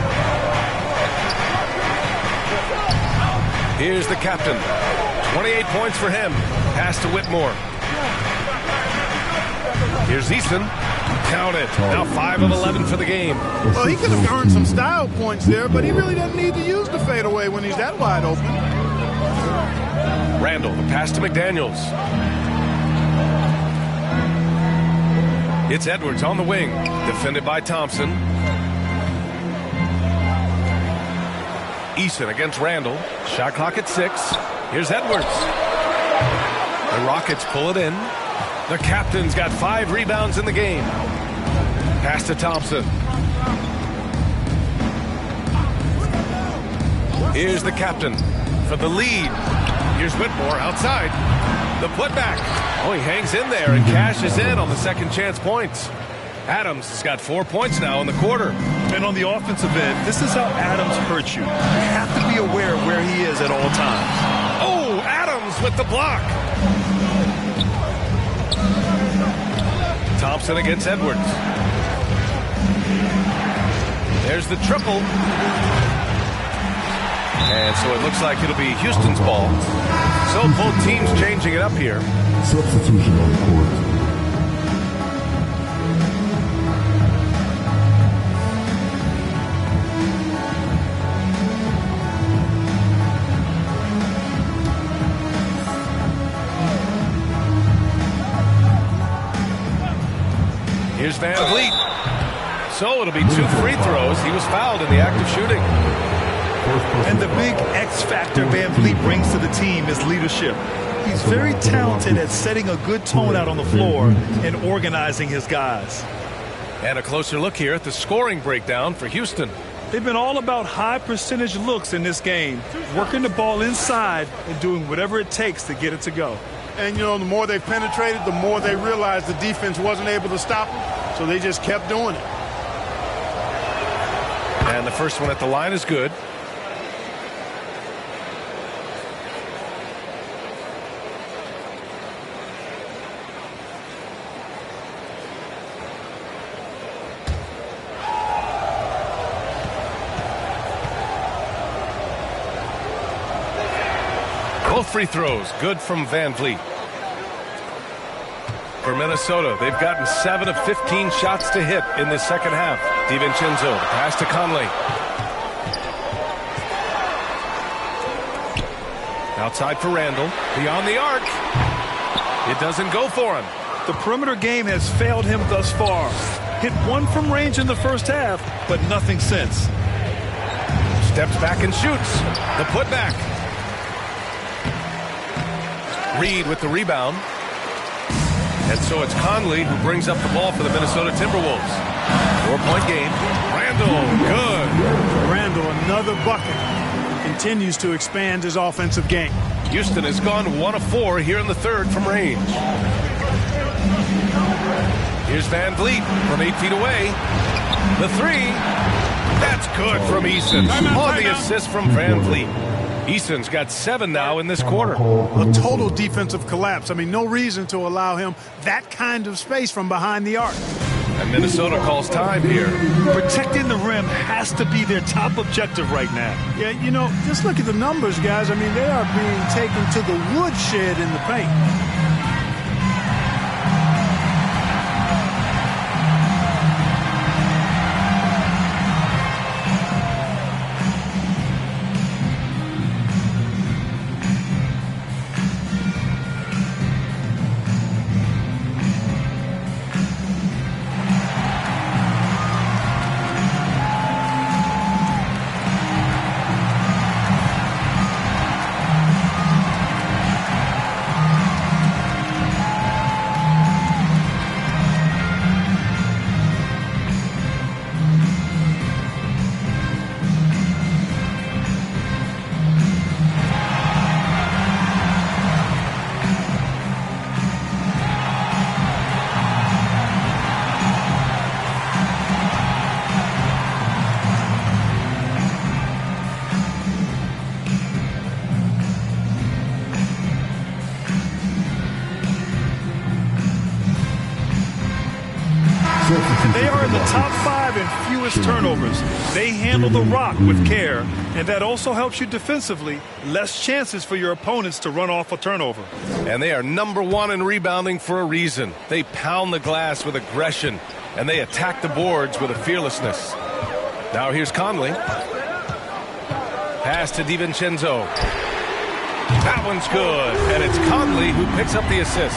Here's the captain. 28 points for him. Pass to Whitmore. Here's Easton. Count it. Now 5 of 11 for the game. Well, he could have earned some style points there, but he really doesn't need to use the fadeaway when he's that wide open. Randall, the pass to McDaniels. It's Edwards on the wing. Defended by Thompson. Easton against Randall. Shot clock at 6. Here's Edwards. The Rockets pull it in. The captain's got 5 rebounds in the game. Pass to Thompson. Here's the captain for the lead. Here's Whitmore outside. The putback. Oh, he hangs in there and cashes in on the second chance points. Adams has got 4 points now in the quarter. And on the offensive end, this is how Adams hurts you. You have to be aware of where he is at all times. Oh, Adams with the block. Thompson against Edwards. There's the triple. And so it looks like it'll be Houston's ball. So both teams changing it up here. substitution on the court. Here's Van Vliet. So it'll be 2 free throws. He was fouled in the act of shooting. And the big X factor Van Vliet brings to the team is leadership. He's very talented at setting a good tone out on the floor and organizing his guys. And a closer look here at the scoring breakdown for Houston. They've been all about high percentage looks in this game, working the ball inside and doing whatever it takes to get it to go. And, you know, the more they penetrated, the more they realized the defense wasn't able to stop them, so they just kept doing it. And the first one at the line is good. Both free throws good from Van Vliet. For Minnesota, they've gotten 7 of 15 shots to hit in this second half. DiVincenzo, the pass to Conley. Outside for Randall. Beyond the arc. It doesn't go for him. The perimeter game has failed him thus far. Hit 1 from range in the first half, but nothing since. Steps back and shoots. The putback. Reed with the rebound. And so it's Conley who brings up the ball for the Minnesota Timberwolves. 4-point game. Randall, good. Randall, another bucket. Continues to expand his offensive game. Houston has gone 1 of 4 here in the third from range. Here's Van Vliet from 8 feet away. The 3. That's good from Easton. On the assist from Van Vliet. Easton's got 7 now in this quarter. A total defensive collapse. I mean, no reason to allow him that kind of space from behind the arc. And Minnesota calls time here. Protecting the rim has to be their top objective right now. Yeah, you know, just look at the numbers, guys. I mean, they are being taken to the woodshed in the paint. They are in the top 5 in fewest turnovers. They handle the rock with care, and that also helps you defensively. Less chances for your opponents to run off a turnover. And they are number 1 in rebounding for a reason. They pound the glass with aggression, and they attack the boards with a fearlessness. Now here's Conley. Pass to DiVincenzo. That one's good, and it's Conley who picks up the assist.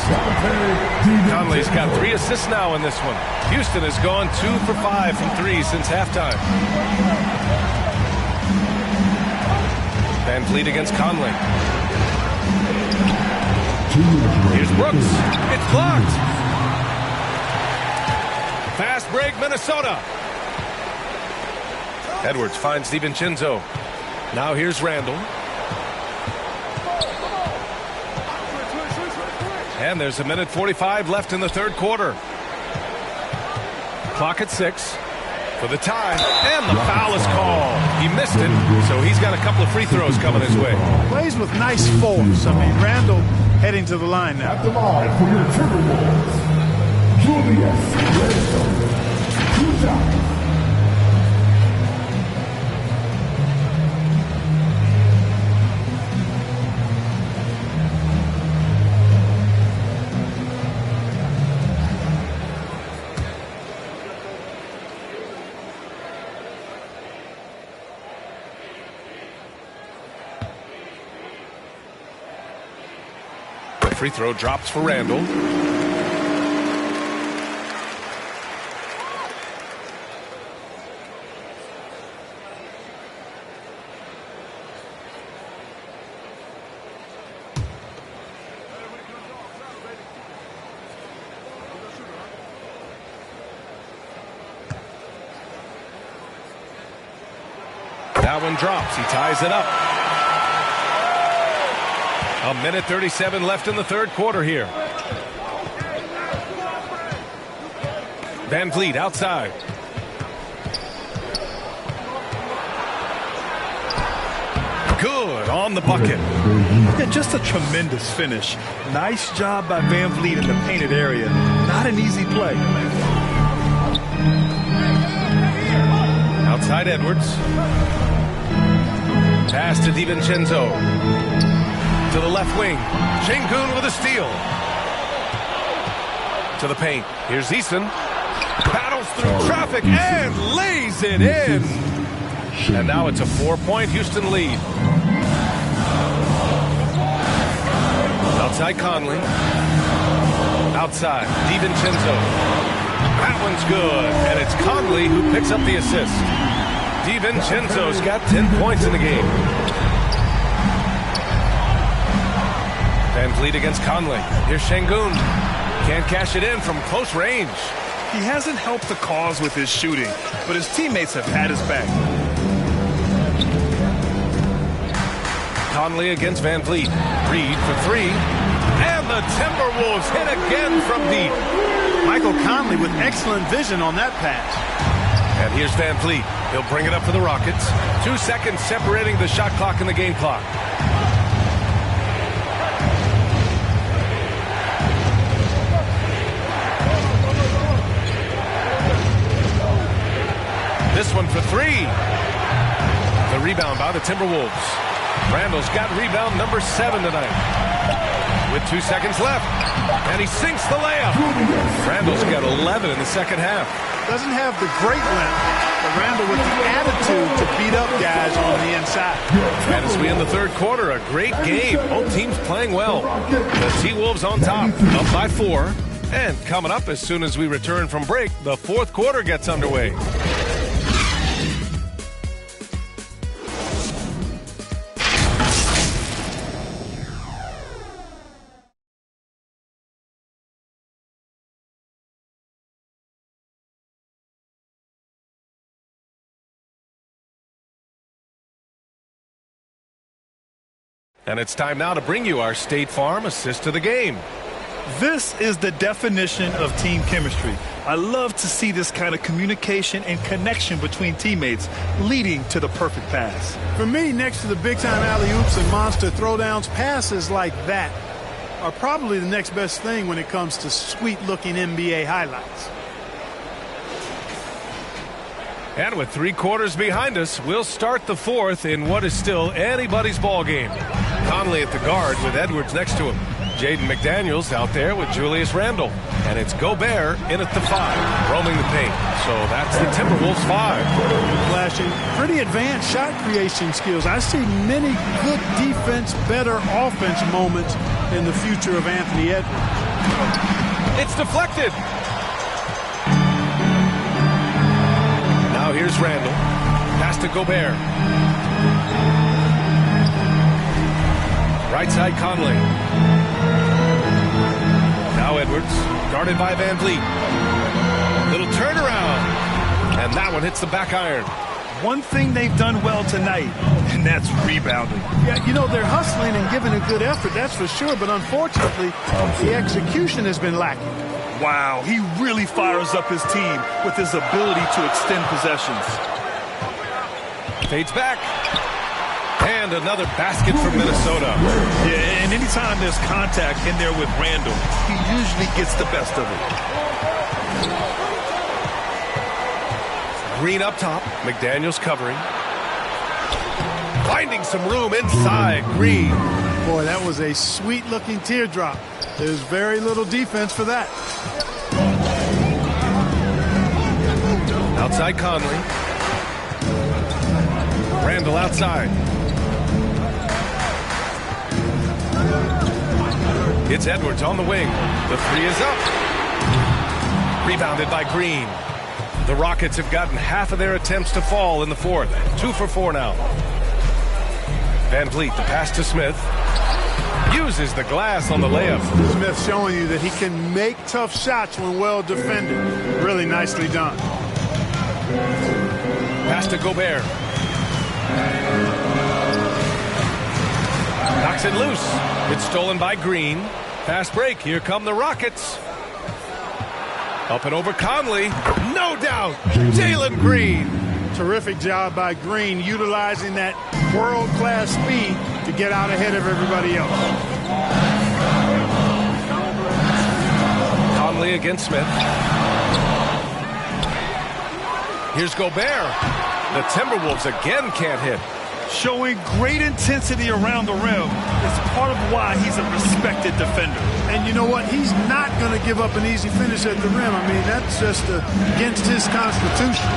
Conley's got 3 assists now in this one. Houston has gone 2 for 5 from 3 since halftime. Van Vliet against Conley. Here's Brooks. It's blocked. Fast break, Minnesota. Edwards finds DiVincenzo. Now here's Randall. And there's 1:45 left in the third quarter. Clock at 6 for the tie. And the foul is called. He missed it, so he's got a couple of free throws coming his way. Plays with nice force. I mean, Randall heading to the line now. At the line for your Timberwolves, Julius Randle. 2 shots. Free throw drops for Randall. That one drops. He ties it up. 1:37 left in the third quarter here. Van Vliet outside. Good on the bucket. Yeah, just a tremendous finish. Nice job by Van Vliet in the painted area. Not an easy play. Outside Edwards. Pass to DiVincenzo. To the left wing. Şengün with a steal. To the paint. Here's Eason. Battles through traffic and lays it in. And now it's a 4-point Houston lead. Outside Conley. Outside DiVincenzo. That one's good. And it's Conley who picks up the assist. DiVincenzo's got 10 points in the game. Van Vliet against Conley. Here's Şengün. Can't cash it in from close range. He hasn't helped the cause with his shooting, but his teammates have had his back. Conley against Van Vliet. Reed for 3. And the Timberwolves hit again from deep. Michael Conley with excellent vision on that pass. And here's Van Vliet. He'll bring it up for the Rockets. 2 seconds separating the shot clock and the game clock. This one for 3. The rebound by the Timberwolves. Randall's got rebound number 7 tonight. With 2 seconds left. And he sinks the layup. Randall's got 11 in the second half. Doesn't have the great length, but Randall with the attitude to beat up guys on the inside. And as we end the third quarter, a great game. Both teams playing well. The T-Wolves on top, up by 4. And coming up as soon as we return from break, the fourth quarter gets underway. And it's time now to bring you our State Farm assist to the game. This is the definition of team chemistry. I love to see this kind of communication and connection between teammates leading to the perfect pass. For me, next to the big-time alley-oops and monster throwdowns, passes like that are probably the next best thing when it comes to sweet-looking NBA highlights. And with 3 quarters behind us, we'll start the 4th in what is still anybody's ball game. Conley at the guard with Edwards next to him. Jaden McDaniels out there with Julius Randle. And it's Gobert in at the 5, roaming the paint. So that's the Timberwolves 5. Flashing pretty advanced shot creation skills. I see many good defense, better offense moments in the future of Anthony Edwards. It's deflected. Now here's Randle. Pass to Gobert. Right side Conley. Now Edwards, guarded by Van Vliet. Little turnaround. And that one hits the back iron. One thing they've done well tonight, and that's rebounding. Yeah, you know, they're hustling and giving a good effort, that's for sure. But unfortunately, the execution has been lacking. Wow, he really fires up his team with his ability to extend possessions. Fades back. And another basket for Minnesota. Yeah, and anytime there's contact in there with Randle, he usually gets the best of it. Green up top. McDaniels covering. Finding some room inside. Green. Boy, that was a sweet-looking teardrop. There's very little defense for that. Outside Conley. Randle outside. It's Edwards on the wing. The 3 is up. Rebounded by Green. The Rockets have gotten half of their attempts to fall in the 4th. 2 for 4 now. Van Vliet, the pass to Smith. Uses the glass on the layup. Smith showing you that he can make tough shots when well defended. Really nicely done. Pass to Gobert. Knocks it loose. It's stolen by Green. Fast break. Here come the Rockets. Up and over Conley. No doubt. Jalen Green. Terrific job by Green, utilizing that world-class speed to get out ahead of everybody else. Conley against Smith. Here's Gobert. The Timberwolves again can't hit. Showing great intensity around the rim is part of why he's a respected defender. And you know what? He's not going to give up an easy finish at the rim. I mean, that's just against his constitution.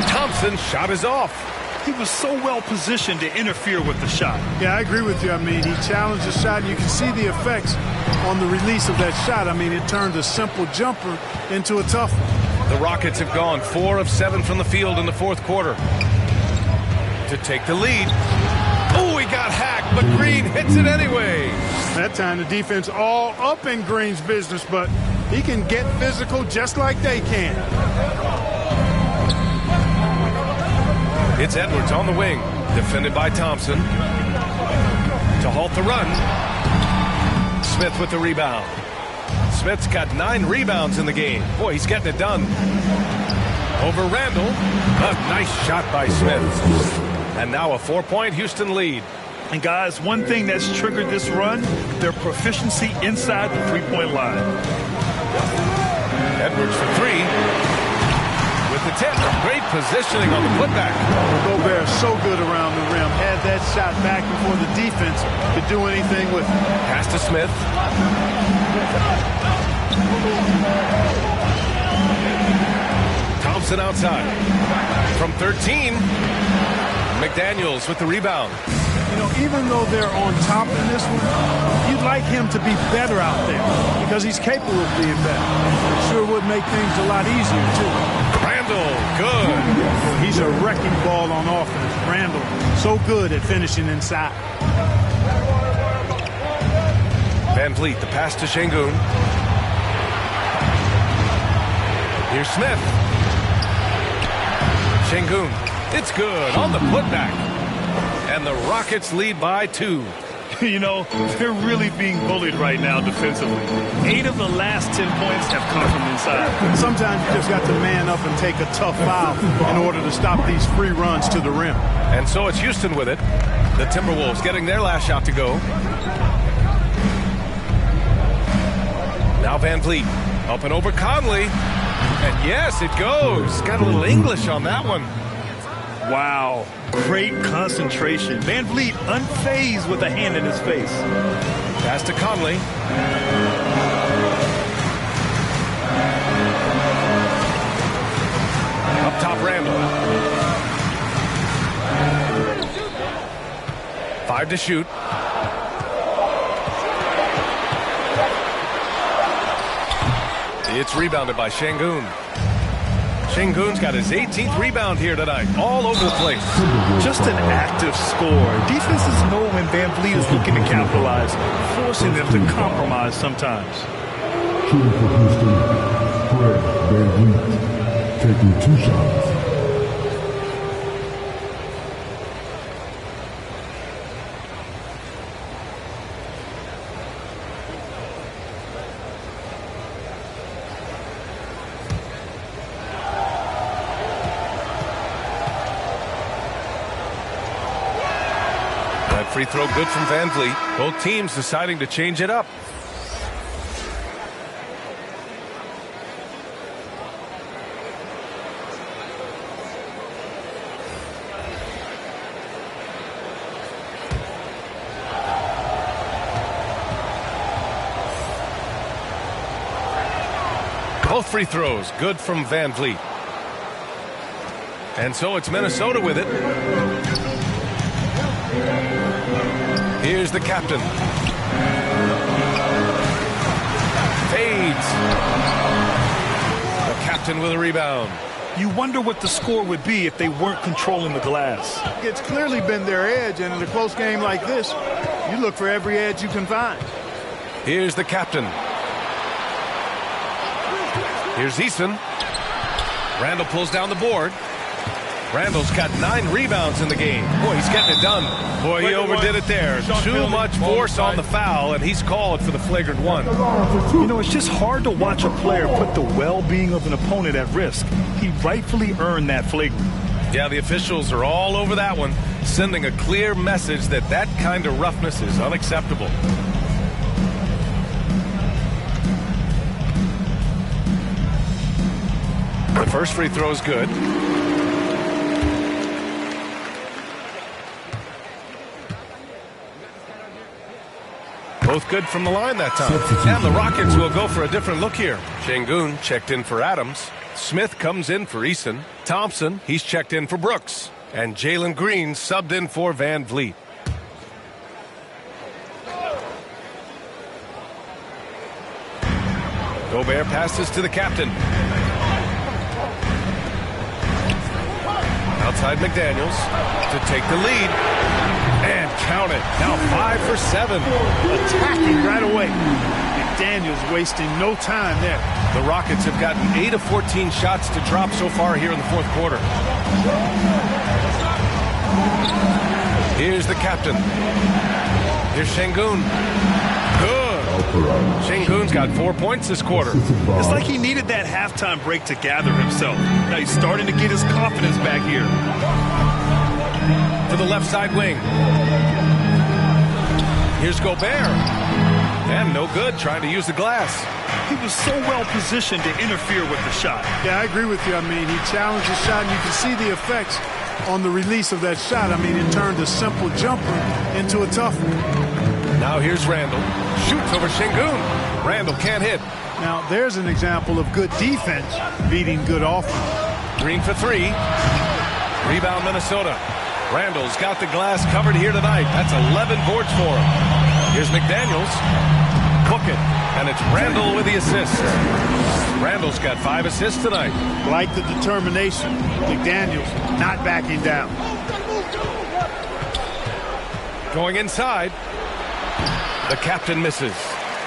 Thompson's shot is off. He was so well positioned to interfere with the shot. Yeah, I agree with you. I mean, he challenged the shot. You can see the effects on the release of that shot. I mean, it turned a simple jumper into a tough one. The Rockets have gone 4 of 7 from the field in the 4th quarter. To take the lead. Oh, he got hacked, but Green hits it anyway. That time the defense all up in Green's business, but he can get physical just like they can. It's Edwards on the wing, defended by Thompson. To halt the run. Smith with the rebound. Smith's got 9 rebounds in the game. Boy, he's getting it done. Over Randle. A nice shot by Smith. And now a 4-point Houston lead. And guys, one thing that's triggered this run, their proficiency inside the 3-point line. Edwards for 3. With the tip. Great positioning on the putback. Gobert so good around the rim. Had that shot back before the defense could do anything with it. Pass to Smith. Thompson outside. From 13. McDaniels with the rebound. You know, even though they're on top in this one, you'd like him to be better out there because he's capable of being better. Sure would make things a lot easier, too. Randle, good. He's a wrecking ball on offense. Randle, so good at finishing inside. Van Vliet, the pass to Şengün. Here's Smith. Şengün. It's good on the putback. And the Rockets lead by 2. You know, they're really being bullied right now defensively. 8 of the last 10 points have come from inside. Sometimes you just got to man up and take a tough foul in order to stop these free runs to the rim. And so it's Houston with it. The Timberwolves getting their last shot to go. Now Van Vliet. Up and over Conley. And yes, it goes. Got a little English on that one. Wow, great concentration. Van Vliet unfazed with a hand in his face. Pass to Conley. Up top, Randall. 5 to shoot. It's rebounded by Şengün. Şengün's got his 18th rebound here tonight, all over the place. Just an active score. Defenses know when Van Vliet is looking to capitalize, forcing them to compromise sometimes. Shooting for Houston, Fred Van Vliet, taking 2 shots. Free throw good from Van Vliet. Both teams deciding to change it up. Both free throws good from Van Vliet. And so it's Minnesota with it. Here's the captain. Fades. The captain with a rebound. You wonder what the score would be if they weren't controlling the glass. It's clearly been their edge, and in a close game like this, you look for every edge you can find. Here's the captain. Here's Eason. Randall pulls down the board. Randall's got 9 rebounds in the game. Boy, he's getting it done. Boy, he overdid it there. Too much force on the foul, and he's called for the flagrant one. You know, it's just hard to watch a player put the well-being of an opponent at risk. He rightfully earned that flagrant. Yeah, the officials are all over that one, sending a clear message that that kind of roughness is unacceptable. The first free throw is good. Both good from the line that time. And the Rockets will go for a different look here. Şengün checked in for Adams. Smith comes in for Eason. Thompson, he's checked in for Brooks. And Jalen Green subbed in for Van Vliet. Gobert passes to the captain. Outside McDaniels to take the lead. And count it. Now 5 for 7. Attacking right away. McDaniels wasting no time there. The Rockets have gotten 8 of 14 shots to drop so far here in the fourth quarter. Here's the captain. Here's Şengün. Good. Şengün's got 4 points this quarter. It's like he needed that halftime break to gather himself. Now he's starting to get his confidence back here. To the left side wing. Here's Gobert. And no good, trying to use the glass. He was so well positioned to interfere with the shot. Yeah, I agree with you. I mean, he challenged the shot, and you can see the effects on the release of that shot. I mean, it turned a simple jumper into a tough one. Now here's Randall. Shoots over Şengün. Randall can't hit. Now, there's an example of good defense beating good offense. Green for 3. Rebound Minnesota. Randall's got the glass covered here tonight. That's 11 boards for him. Here's McDaniels. Cook it. And it's Randall with the assist. Randall's got 5 assists tonight. Like the determination. McDaniels not backing down. Going inside. The captain misses.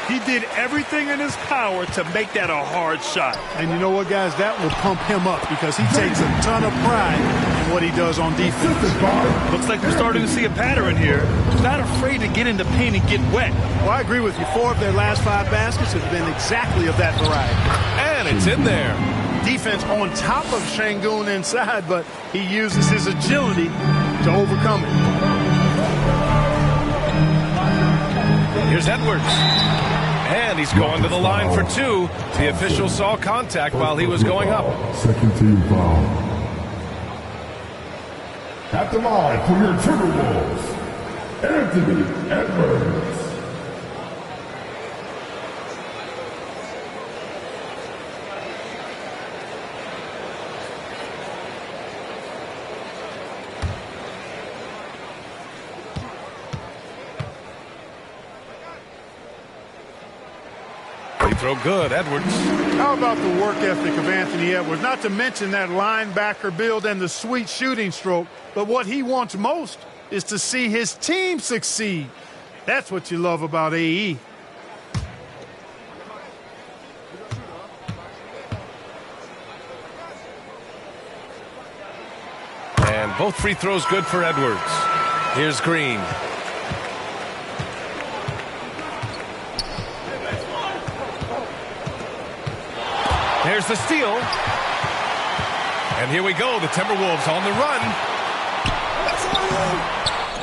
He did everything in his power to make that a hard shot. And you know what, guys? That will pump him up because he takes a ton of pride in what he does on defense. Looks like we're starting to see a pattern here. Not afraid to get in the paint and get wet. Well, I agree with you. 4 of their last 5 baskets have been exactly of that variety. And it's in there. Defense on top of Şengün inside, but he uses his agility to overcome it. Here's Edwards. And he's going to the line for two. The official saw contact while he was going up. Second team foul. At the line for your Timberwolves, Anthony Edwards. Free throw good, Edwards. How about the work ethic of Anthony Edwards? Not to mention that linebacker build and the sweet shooting stroke, but what he wants most is to see his team succeed. That's what you love about AE. And both free throws good for Edwards. Here's Green. There's the steal. And here we go. The Timberwolves on the run.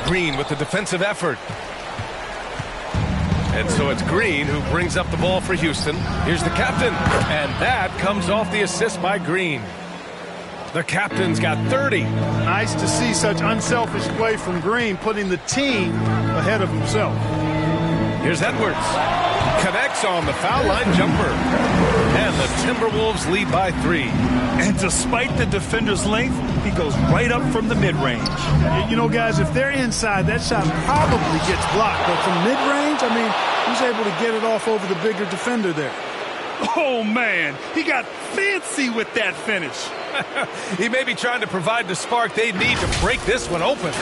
Green with the defensive effort. And so it's Green who brings up the ball for Houston. Here's the captain. And that comes off the assist by Green. The captain's got 30. Nice to see such unselfish play from Green, putting the team ahead of himself. Here's Edwards. Connects on the foul line jumper. And the Timberwolves lead by 3. And despite the defender's length, he goes right up from the mid-range. You know, guys, if they're inside, that shot probably gets blocked. But from mid-range, I mean, he's able to get it off over the bigger defender there. Oh, man, he got fancy with that finish. He may be trying to provide the spark they need to break this one open.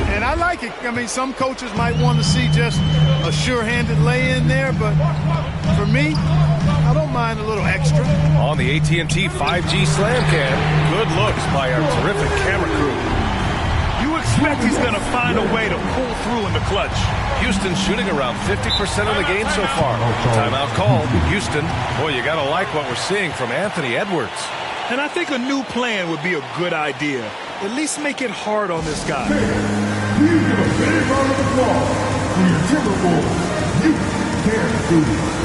And I like it. I mean, some coaches might want to see just a sure-handed lay-in there, but for me, I don't mind a little extra. On the AT&T 5G Slam Cam, good looks by our terrific camera crew. You expect he's going to find a way to pull through in the clutch. Houston shooting around 50% of the game so far. Timeout called. Houston, boy, you got to like what we're seeing from Anthony Edwards. And I think a new plan would be a good idea. At least make it hard on this guy. Please give a big round of applause for your Timberwolves. You can do it.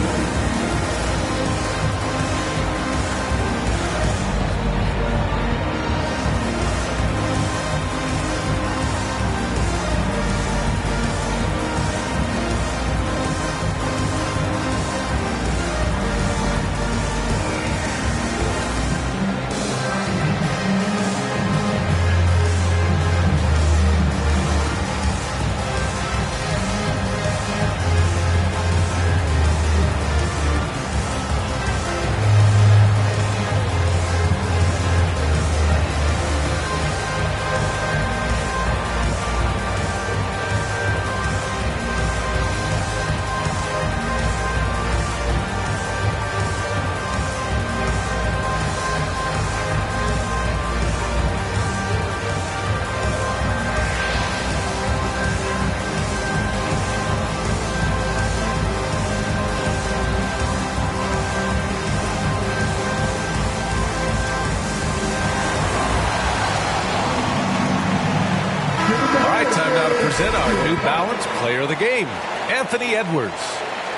Present our New Balance Player of the Game, Anthony Edwards.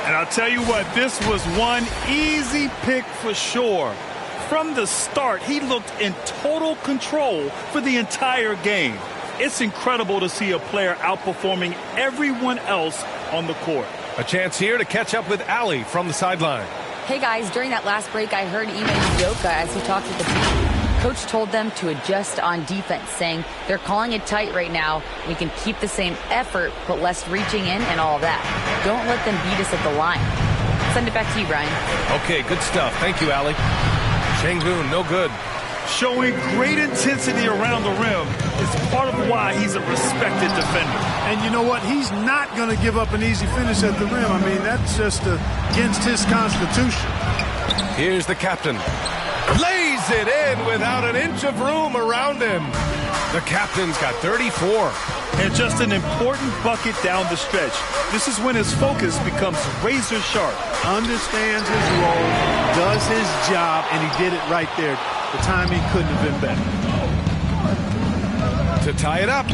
And I'll tell you what, this was one easy pick for sure. From the start, he looked in total control for the entire game. It's incredible to see a player outperforming everyone else on the court. A chance here to catch up with Allie from the sideline. Hey guys, during that last break, I heard Ime Udoka as he talked with the team. Coach told them to adjust on defense, saying they're calling it tight right now. We can keep the same effort, but less reaching in and all that. Don't let them beat us at the line. Send it back to you, Brian. Okay, good stuff. Thank you, Allie. Sengun, no good. Showing great intensity around the rim is part of why he's a respected defender. And you know what? He's not going to give up an easy finish at the rim. I mean, that's just against his constitution. Here's the captain. Lays it in without an inch of room around him. The captain's got 34. And just an important bucket down the stretch. This is when his focus becomes razor sharp. Understands his role, does his job, and he did it right there. The timing couldn't have been better. To tie it up.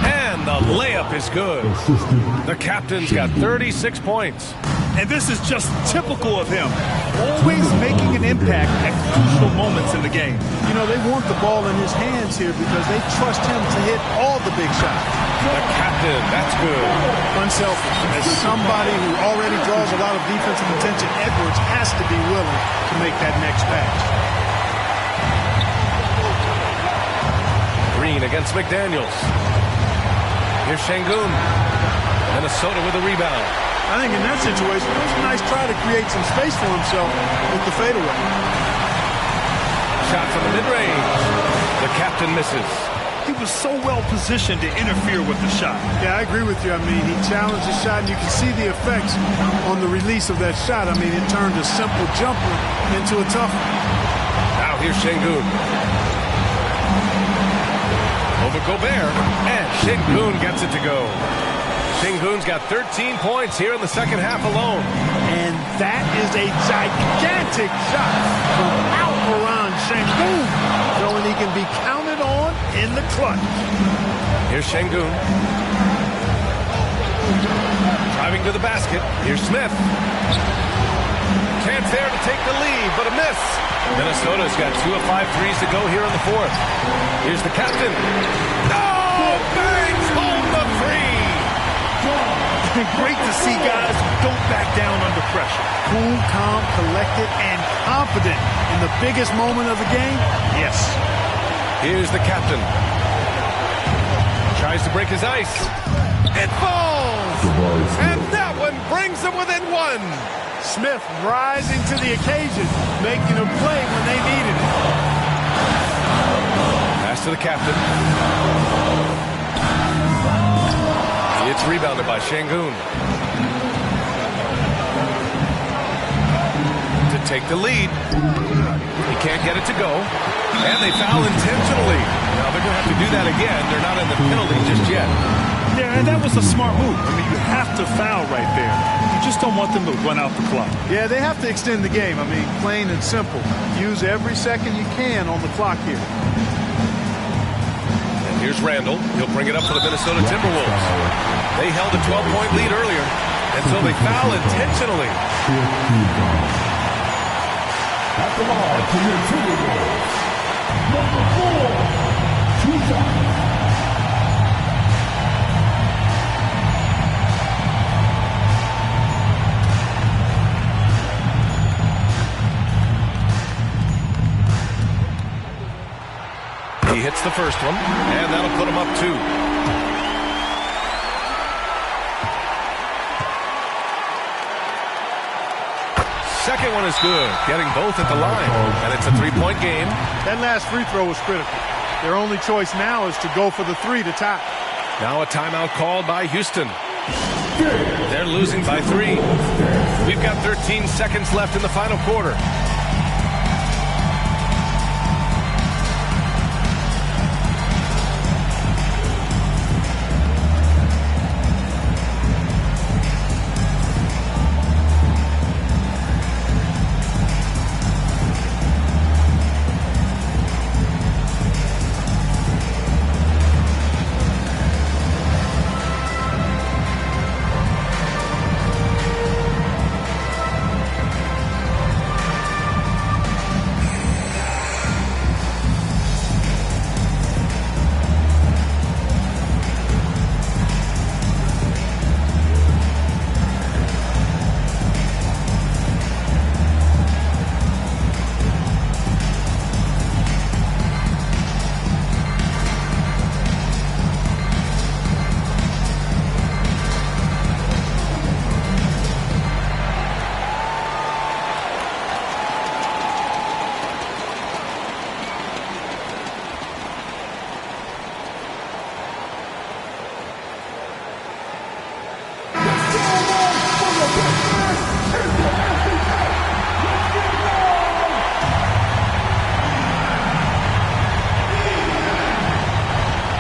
And the layup is good. The captain's got 36 points. And this is just typical of him. Always making an impact at crucial moments in the game. You know, they want the ball in his hands here because they trust him to hit all the big shots. The captain, that's good. Unselfish. As somebody who already draws a lot of defensive attention, Edwards has to be willing to make that next pass. Green against McDaniels. Here's Şengün. Minnesota with a rebound. I think in that situation, it was a nice try to create some space for himself with the fadeaway. Shot from the mid-range. The captain misses. He was so well positioned to interfere with the shot. Yeah, I agree with you. I mean, he challenged the shot, and you can see the effects on the release of that shot. I mean, it turned a simple jumper into a tough one. Now here's Şengün. Over Gobert, and Şengün gets it to go. Şengün's got 13 points here in the second half alone. And that is a gigantic shot from Alperen Şengün, showing he can be counted on in the clutch. Here's Şengün. Driving to the basket. Here's Smith. Chance there to take the lead, but a miss. Minnesota's got 2 of 5 threes to go here in the fourth. Here's the captain. No! Bangs home the three! Great to see guys who don't back down under pressure. Cool, calm, collected, and confident in the biggest moment of the game. Yes. Here's the captain. Tries to break his ice. It falls! And that one brings them within one. Smith rising to the occasion, making a play when they needed it. Pass to the captain. It's rebounded by Şengün. To take the lead. He can't get it to go. And they foul intentionally. Now they're going to have to do that again. They're not in the penalty just yet. Yeah, and that was a smart move. I mean, you have to foul right there. You just don't want them to run out the clock. Yeah, they have to extend the game. I mean, plain and simple. Use every second you can on the clock here. Here's Randall. He'll bring it up for the Minnesota Timberwolves. They held a 12-point lead earlier, and so they foul intentionally. At the line for your Timberwolves, number 4, Tucson. He hits the first one, and that'll put him up 2. Second one is good, getting both at the line, and it's a 3-point game. That last free throw was critical. Their only choice now is to go for the 3 to tie. Now a timeout called by Houston. They're losing by 3. We've got 13 seconds left in the final quarter.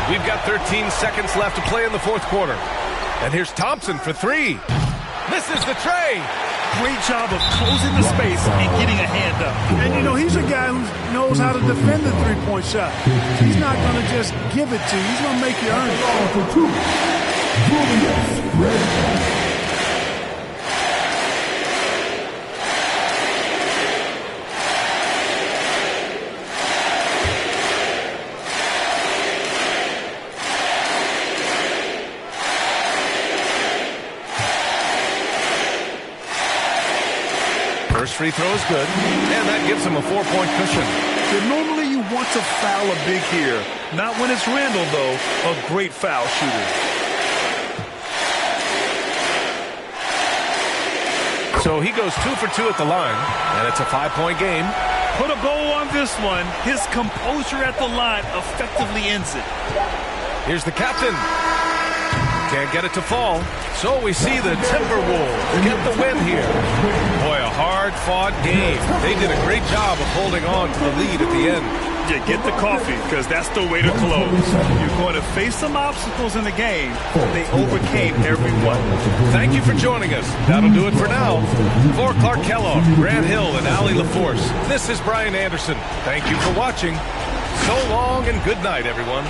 We've got 13 seconds left to play in the fourth quarter. And here's Thompson for 3. Misses the tray. Great job of closing the space and getting a hand up. And, you know, he's a guy who knows how to defend the three-point shot. He's not going to just give it to you. He's going to make you earn it. For 2, Julius Randle. First free throw is good, and that gives him a 4-point cushion. Normally you want to foul a big here. Not when it's Randall, though, a great foul shooter. So he goes 2 for 2 at the line, and it's a 5-point game. Put a bow on this one. His composure at the line effectively ends it. Here's the captain. Can't get it to fall. So we see the Timberwolves get the win here. Boy, a hard-fought game. They did a great job of holding on to the lead at the end. Yeah, get the coffee, because that's the way to close. You're going to face some obstacles in the game. They overcame every one. Thank you for joining us. That'll do it for now. For Clark Kellogg, Grant Hill, and Allie LaForce, this is Brian Anderson. Thank you for watching. So long and good night, everyone.